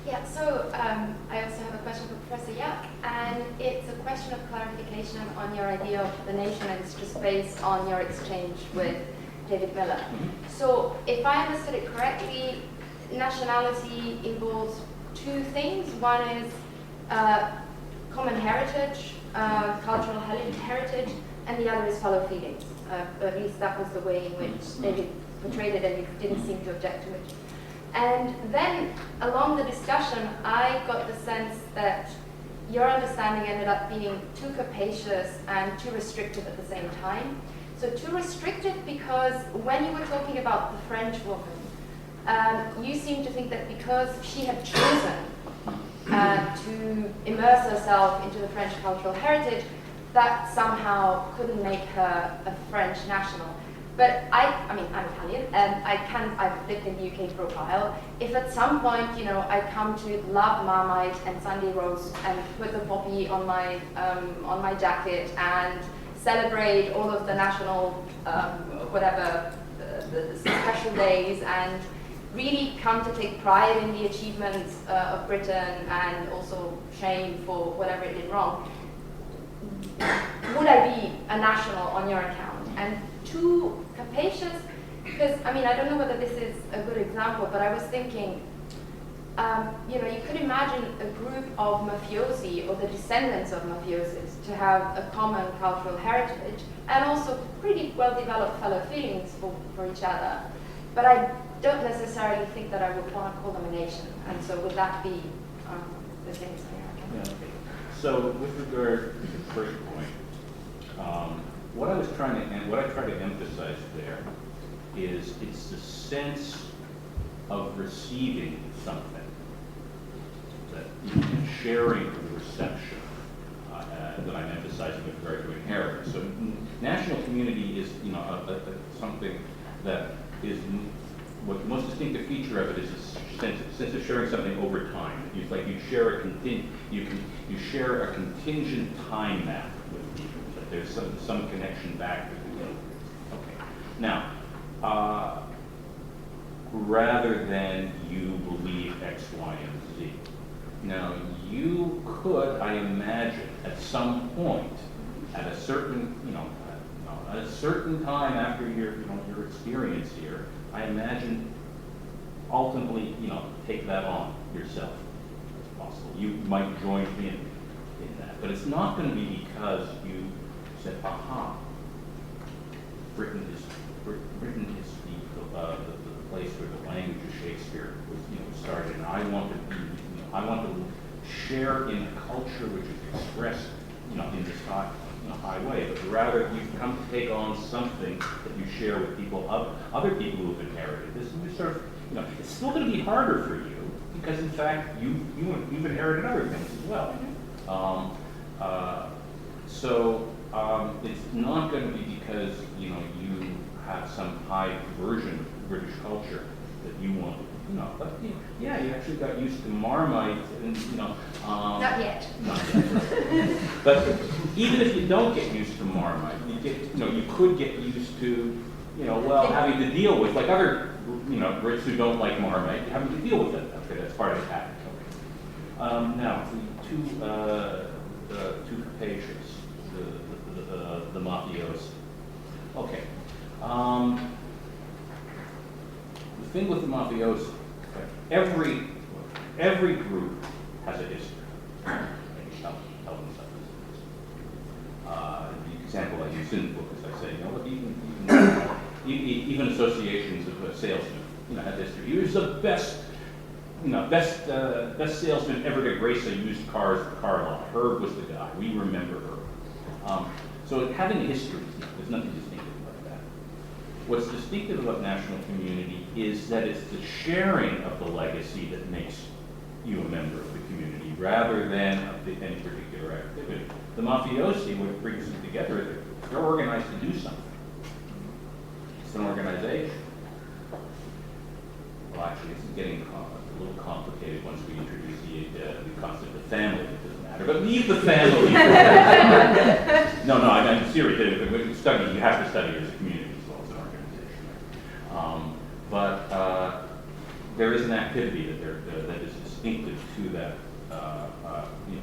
Yeah, so I also have a question for Professor Yack, and it's a question of clarification on your idea of the nationalists just based on your exchange with David Miller. So if I understood it correctly, nationality involves two things. One is common heritage, cultural heritage, and the other is fellow feelings. At least that was the way in which David portrayed it, and you didn't seem to object to it. And then along the discussion, I got the sense that your understanding ended up being too capacious and too restrictive at the same time. So too restrictive because when you were talking about the French woman, you seem to think that because she had chosen to immerse herself into the French cultural heritage, that somehow couldn't make her a French national. But I'm Italian, and I've lived in the UK for a while. If at some point, I come to love Marmite and Sunday roast and put the poppy on my jacket and celebrate all of the national, the special days, and really come to take pride in the achievements of Britain and also shame for whatever it did wrong, would I be a national on your account? And too capacious, because I don't know whether this is a good example, but I was thinking, you could imagine a group of mafiosi or the descendants of mafiosis to have a common cultural heritage and also pretty well-developed fellow feelings for each other. But I don't necessarily think that I would want to call them a nation. And so would that be the same scenario? Yeah. So with regard to the first point, what I try to emphasize there is it's the sense of receiving something, that sharing the reception that I'm emphasizing with regard to inheritance. So national community is something that is what the most distinctive feature of it is a sense of sharing something over time. It's like you share a contingent time map with people. That there's some connection back with the okay. Now, rather than you believe X, Y, and Z. Now, you could, I imagine, at some point, at a certain, at a certain time after your experience here, I imagine, ultimately, take that on yourself. It's possible. You might join in that, but it's not going to be because you said, "Aha, Britain is the place where the language of Shakespeare was started, and I want to share in a culture which is expressed, in this high way." But rather, you've come to take on something that you share with people, other people who've inherited this, and you sort of, it's still going to be harder for you because, in fact, you've inherited other things as well. So it's not going to be because you have some high version of British culture that you want. But you actually got used to Marmite, and Not yet. Not yet. But even if you don't get used to Marmite, you could get used to, having to deal with, like other, Brits who don't like Marmite, having to deal with it. Okay, that's part of the package. Now, the two compatriots, the mafiosi. Okay. The thing with the mafiosi, every group has a history. Tell them something. The example I use in the book is I say, even associations of salesmen, have history. He was the best salesman ever to grace a used car lot. Herb was the guy. We remember Herb. So having a history, there's nothing distinctive about that. What's distinctive about national community is that it's the sharing of the legacy that makes you a member of the community, rather than any particular activity. The mafiosi, what brings them together, is they're organized to do something. It's an organization. Well, actually, it's getting a little complicated once we introduce the concept of family. It doesn't matter, but leave the family. No, I'm serious. When you study, you have to study it as a community as well as an organization. But there is an activity that is distinctive to that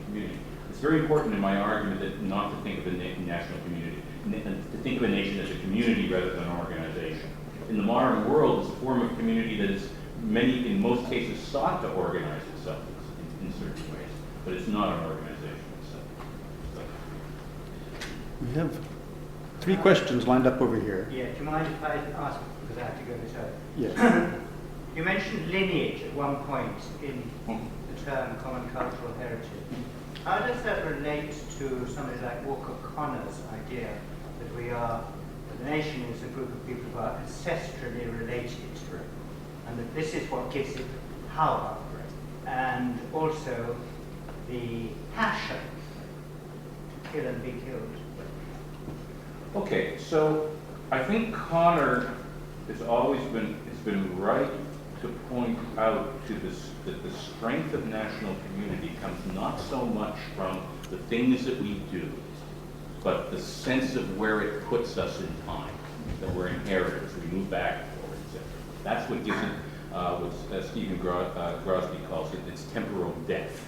community. It's very important in my argument that not to think of a national community, to think of a nation as a community rather than an organization. In the modern world, it's a form of community that is in most cases, sought to organize itself in certain ways, but it's not an organization itself. So. We have 3 questions lined up over here. Yeah, do you mind if I ask, because I have to go this way? Yes. You mentioned lineage at one point in the term common cultural heritage. How does that relate to somebody like Walker Connor's idea that the nation is a group of people who are ancestrally related, and that this is what gives it power, and also the passion to kill and be killed? Okay, so I think Connor has always been right to point out that the strength of national community comes not so much from the things that we do, but the sense of where it puts us in time, that we're inheritors, we move back and forth, etc. That's what gives it, what Stephen Grosby calls it, its temporal depth.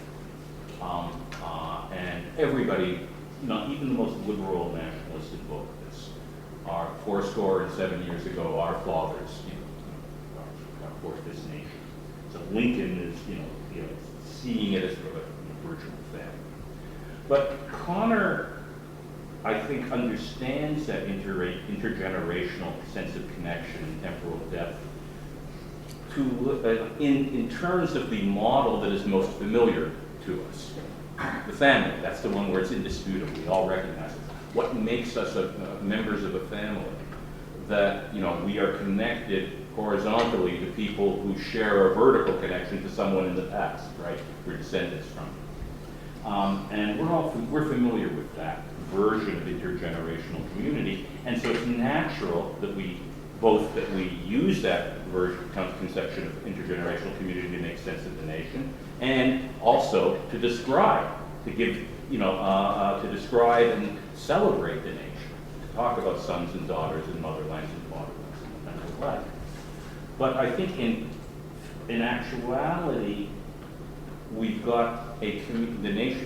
And everybody, even the most liberal nationalists invoke this. Our 7 years ago, our fathers, forged this nation. So Lincoln is, seeing it as sort of a virtual thing. But Connor, I think, understands that intergenerational sense of connection and temporal depth in terms of the model that is most familiar to us. The family, that's the one where it's indisputable. We all recognize it. What makes us members of a family? That we are connected horizontally to people who share a vertical connection to someone in the past, right? We're descendants from. And we're familiar with that version of intergenerational community, and so it's natural that we use that conception of intergenerational community to make sense of the nation, and also to describe, to describe and celebrate the nation, to talk about sons and daughters and motherlands and fatherlands and things like that. But I think in actuality, we've got the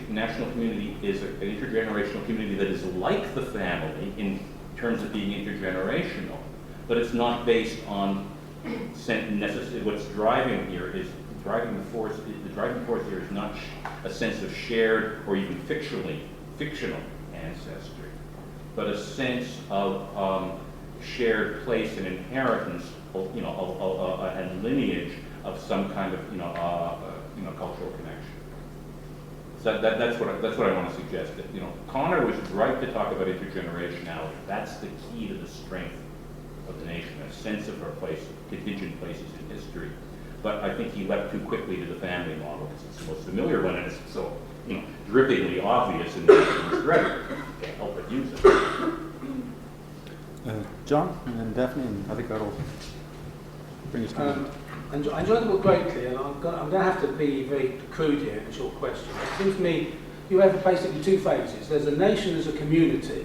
national community is an intergenerational community that is like the family in terms of being intergenerational, but it's not based on necessarily what's driving here is the driving force here is not a sense of shared or even fictional ancestry, but a sense of shared place and inheritance, and lineage of some kind of cultural connection. So that's what I want to suggest. That Connor was right to talk about intergenerationality. That's the key to the strength of the nation, a sense of our place, contingent places in history. But I think he leapt too quickly to the family model because it's the most familiar one, and it's so drippingly obvious in the rhetoric. Can't help but use it. John, and then Daphne, and I think that'll bring us to I enjoyed the book greatly, and I'm going to have to be very crude here in a short question. It seems to me you have basically 2 phases. There's a nation as a community,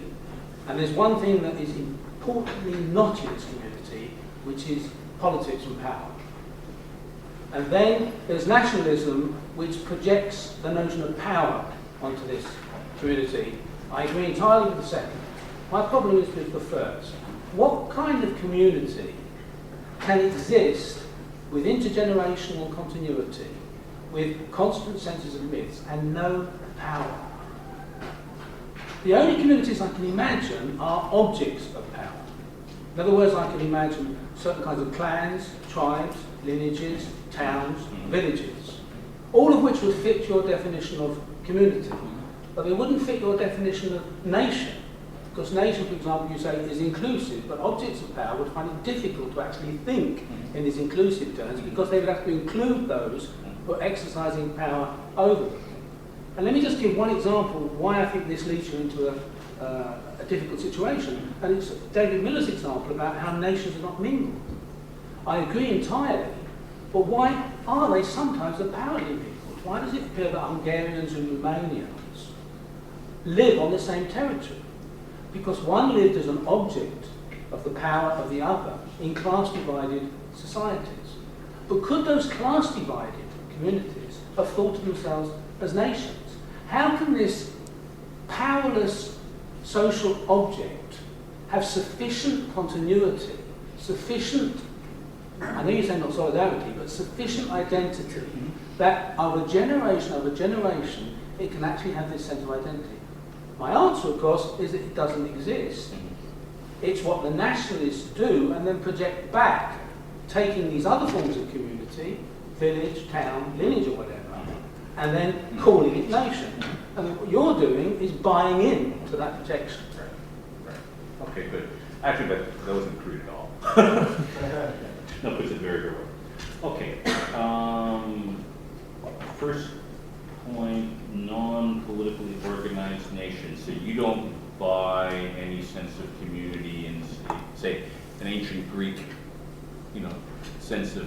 and there's one thing that is important importantly not in this community, which is politics and power. And then there's nationalism, which projects the notion of power onto this community. I agree entirely with the second. My problem is with the first. What kind of community can exist with intergenerational continuity, with constant senses of myths, and no power? The only communities I can imagine are objects of power. In other words, I can imagine certain kinds of clans, tribes, lineages, towns, villages, all of which would fit your definition of community. But they wouldn't fit your definition of nation. Because nation, for example, you say is inclusive, but objects of power would find it difficult to actually think in these inclusive terms because they would have to include those who are exercising power over them. And let me just give one example of why I think this leads you into a difficult situation. And it's David Miller's example about how nations are not mingled. I agree entirely, but why are they sometimes the powerly peoples? Why does it appear that Hungarians and Romanians live on the same territory? Because one lived as an object of the power of the other in class-divided societies. But could those class-divided communities have thought of themselves as nations? How can this powerless social object have sufficient continuity, sufficient, I know you say not solidarity, but sufficient identity that over generation, it can actually have this sense of identity? My answer, of course, is that it doesn't exist. It's what the nationalists do and then project back, taking these other forms of community, village, town, lineage or whatever, and then calling it nation. And what you're doing is buying in to that projection. Right. Okay, good. Actually, that wasn't crude at all. No, puts it very, very well. Okay. First point, non-politically organized nations. So you don't buy any sense of community in, say, an ancient Greek, sense of,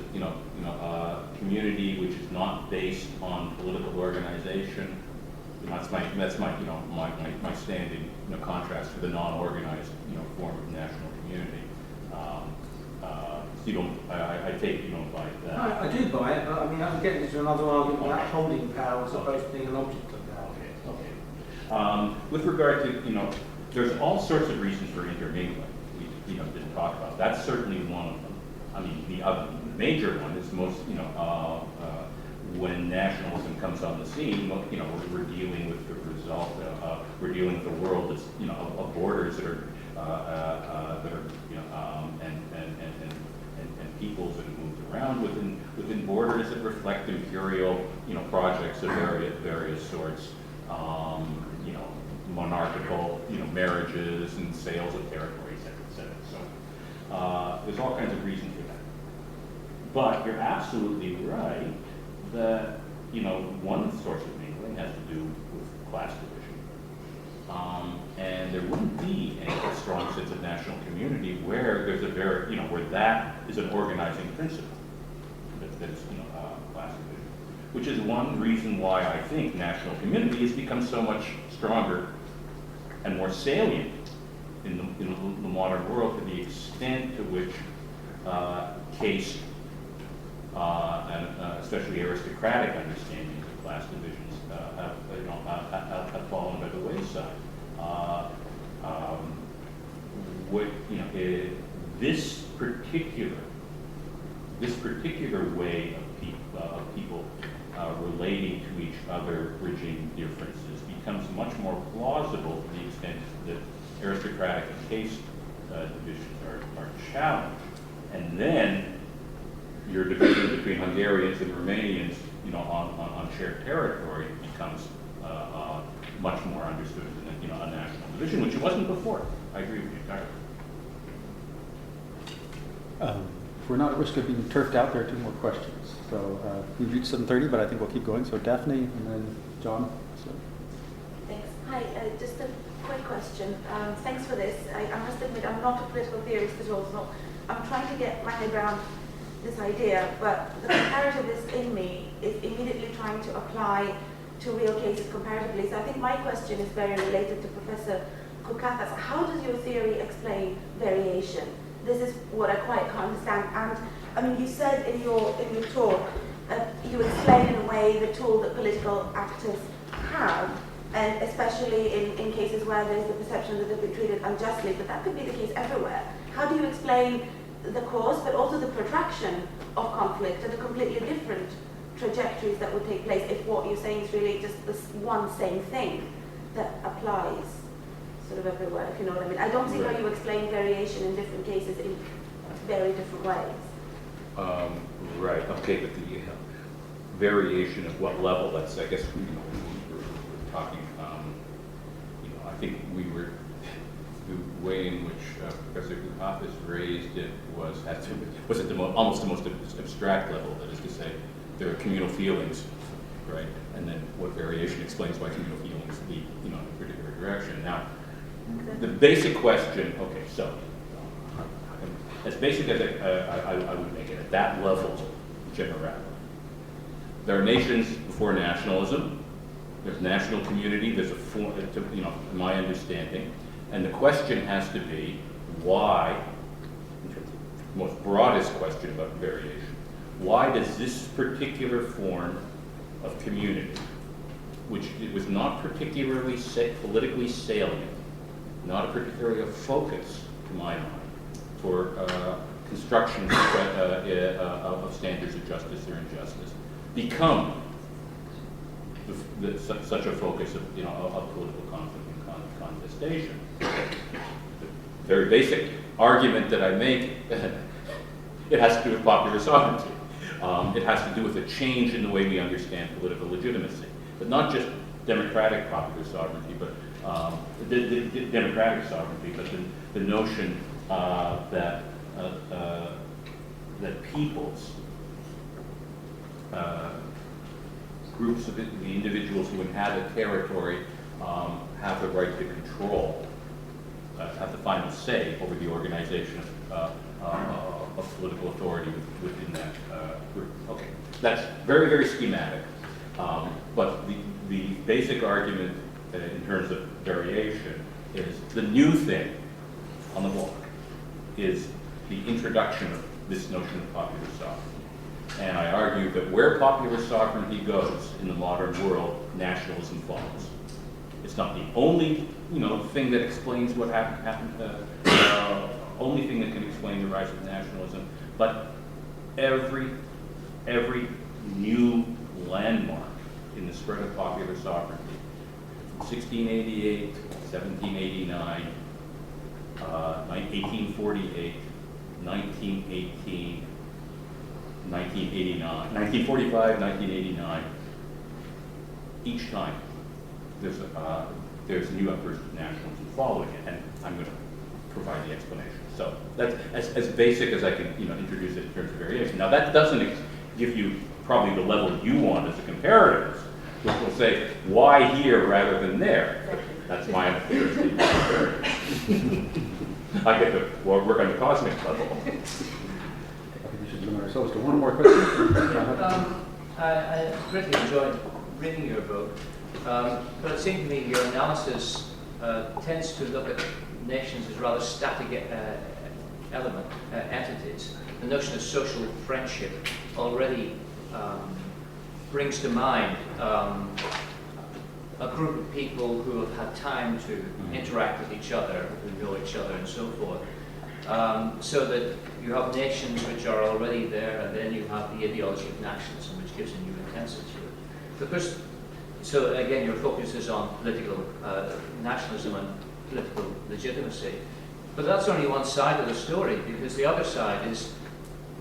community which is not based on political organization. That's my stand in contrast to the non-organized, form of national community. So you don't, I take you don't buy that. I do buy it, but I mean, I'm getting into another argument about holding power as opposed to being an object of power. Okay. With regard to, there's all sorts of reasons for intermingling. We, didn't talk about. That's certainly one of them. I mean, the major one is most, when nationalism comes on the scene, we're dealing with the result. We're dealing with a world that's, of borders that are, and peoples that have moved around within borders that reflect imperial, projects of various sorts. Monarchical, marriages and sales of territory, et cetera. So there's all kinds of reasons for that. But you're absolutely right that, one source of mingling has to do with class division. And there wouldn't be any strong sense of national community where there's a very, where that is an organizing principle. That's class division. Which is one reason why I think national community has become so much stronger and more salient in the modern world, to the extent to which caste and especially aristocratic understandings of class divisions have fallen by the wayside. This particular way of people relating to each other, bridging differences, becomes much more plausible to the extent that aristocratic and caste divisions are challenged. And then your division between Hungarians and Romanians, on shared territory becomes much more understood as a national division, which it wasn't before. I agree with you entirely. If we're not at risk of being turfed out, there are two more questions. So we've reached 7:30, but I think we'll keep going. So Daphne and then John. So. Thanks. Hi, just a quick question. Thanks for this. I must admit I'm not a political theorist at all, so I'm trying to get my head around this idea, but the comparativist in me is immediately trying to apply to real cases comparatively. So I think my question is very related to Professor Kukathas, how does your theory explain variation? This is what I quite can't understand. And I mean, you said in your talk, you explain in a way the tool that political actors have, and especially in cases where there's the perception that they've been treated unjustly, but that could be the case everywhere. How do you explain the cause, but also the protraction of conflict and the completely different trajectories that would take place if what you're saying is really just this one same thing that applies sort of everywhere, if you know what I mean? I don't see how you explain variation in different cases in very different ways. Right, okay, but the variation at what level, that's, I guess, we're talking, I think the way in which Professor Kukathas raised it was at almost the most abstract level, that is to say, there are communal feelings, right? And then what variation explains why communal feelings lead, in a particular direction. Now, the basic question, okay, so, as basic as I would make it, at that level, generality. There are nations before nationalism. There's national community. There's a form, in my understanding, and the question has to be why. In terms of the most broadest question about variation, why does this particular form of community, which it was not particularly politically salient, not a particularly a focus to my mind for construction of standards of justice or injustice, become such a focus of political conflict and contestation. The very basic argument that I make, it has to do with popular sovereignty. It has to do with a change in the way we understand political legitimacy, but not just democratic popular sovereignty, but the democratic sovereignty, but the notion that peoples, groups of the individuals who inhabit territory have the right to control, have the final say over the organization of political authority within that group. Okay, that's very, very schematic. But the basic argument in terms of variation is the new thing on the block is the introduction of this notion of popular sovereignty. And I argue that where popular sovereignty goes in the modern world, nationalism follows. It's not the only, thing that explains what happened, only thing that can explain the rise of nationalism, but every new landmark in the spread of popular sovereignty, 1688, 1789, 1848, 1918, 1989, 1945, 1989. Each time there's a new outburst of nationalism following it, and I'm going to provide the explanation. So that's as basic as I can, introduce it in terms of variation. Now that doesn't give you probably the level you want as a comparativist, which will say why here rather than there. That's my theory. I get to work on the cosmic level. I think we should limit ourselves to one more question. I greatly enjoyed reading your book, but it seemed to me your analysis tends to look at nations as rather static entities. The notion of social friendship already brings to mind a group of people who have had time to interact with each other, who know each other and so forth. So that you have nations which are already there, and then you have the ideology of nationalism, which gives a new intensity to it. So again, your focus is on political nationalism and political legitimacy. But that's only one side of the story, because the other side is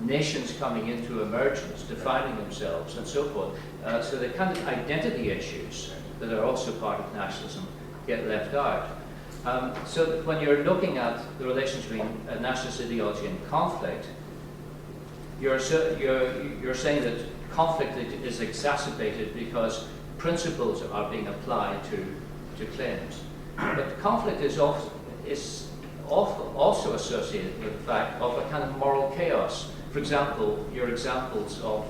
nations coming into emergence, defining themselves, and so forth. So the kind of identity issues that are also part of nationalism get left out. So that when you're looking at the relations between nationalist ideology and conflict, you're saying that conflict is exacerbated because principles are being applied to claims. But conflict is also associated with the fact of a kind of moral chaos. For example, your examples of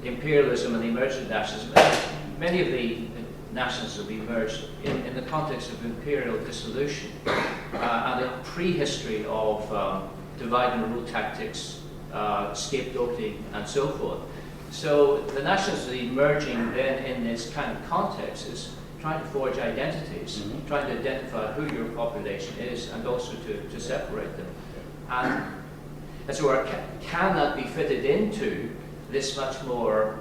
imperialism and emergent nationalism, many of the nationalism emerged in the context of imperial dissolution and a prehistory of divide and rule tactics, scapegoating, and so forth. So the nationalism emerging then in this kind of context is trying to forge identities, trying to identify who your population is, and also to separate them. And so can that be fitted into this much more,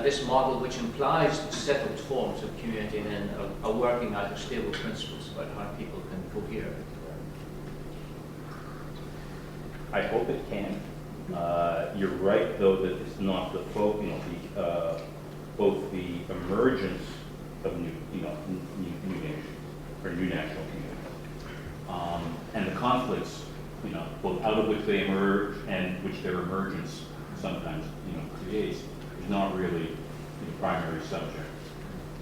this model which implies settled forms of community and then a working out of stable principles about how people can cohere? I hope it can. You're right, though, that it's not the both the emergence of new nations or new national communities, and the conflicts, both out of which they emerge and which their emergence sometimes, creates, is not really the primary subject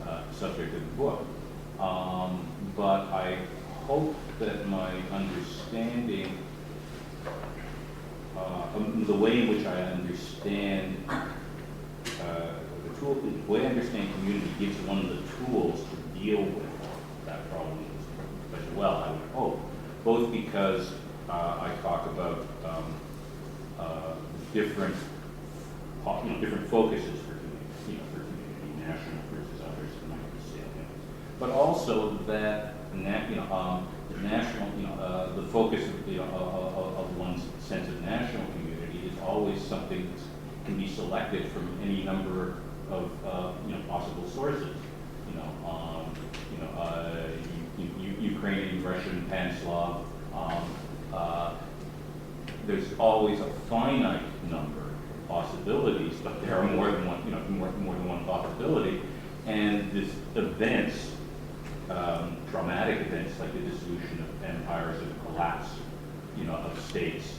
of the book. But I hope that my understanding, the way in which I understand the way I understand community gives one the tools to deal with that problem as well, I would hope. Both because I talk about different focuses for community, national versus others, in my understanding. But also that the national, the focus of one's sense of national community is always something that can be selected from any number of possible sources. Ukrainian, Russian, Pan-Slav. There's always a finite number of possibilities, but there are more than one, more than one possibility. And this events, traumatic events like the dissolution of empires and the collapse, of states,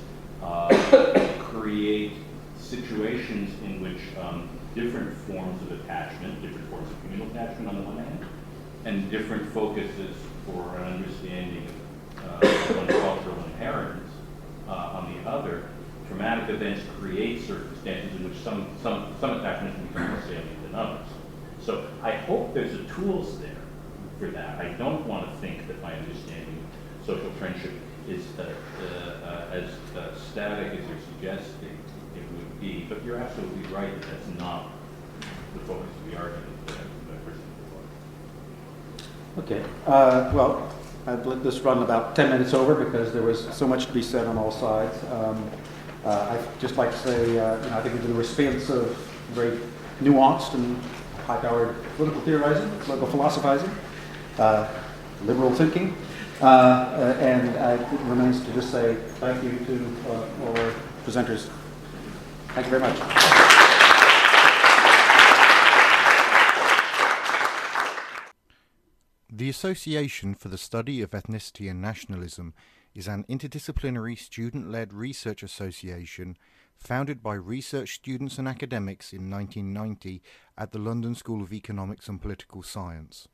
create situations in which different forms of attachment, different forms of communal attachment on the one hand, and different focuses for an understanding of one's cultural inheritance on the other. Traumatic events create circumstances in which some attachments become more salient than others. So I hope there's the tools there for that. I don't want to think that my understanding of social friendship is as static as you're suggesting it would be. But you're absolutely right that that's not the focus of the argument that I presented before. Okay. Well, I'd let this run about 10 minutes over because there was so much to be said on all sides. I'd just like to say, I think we did a response of very nuanced and high-powered political theorizing, political philosophizing, liberal thinking, and it remains to just say thank you to all our presenters. Thank you very much. The Association for the Study of Ethnicity and Nationalism is an interdisciplinary student-led research association founded by research students and academics in 1990 at the London School of Economics and Political Science.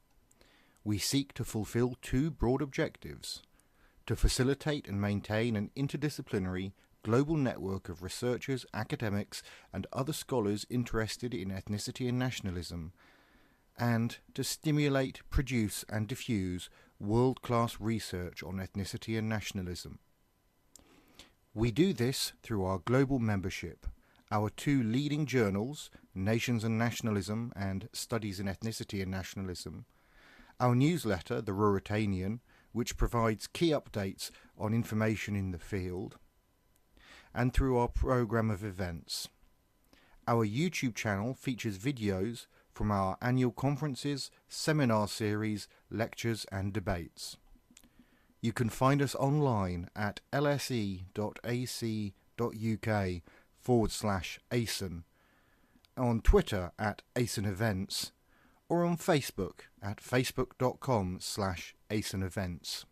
We seek to fulfill two broad objectives: to facilitate and maintain an interdisciplinary global network of researchers, academics, and other scholars interested in ethnicity and nationalism, and to stimulate, produce, and diffuse world-class research on ethnicity and nationalism. We do this through our global membership, our two leading journals, Nations and Nationalism and Studies in Ethnicity and Nationalism, our newsletter, The Ruritanian, which provides key updates on information in the field, and through our programme of events. Our YouTube channel features videos from our annual conferences, seminar series, lectures and debates. You can find us online at lse.ac.uk/ASEN, on Twitter at ASEN Events, or on Facebook at facebook.com/ASEN Events.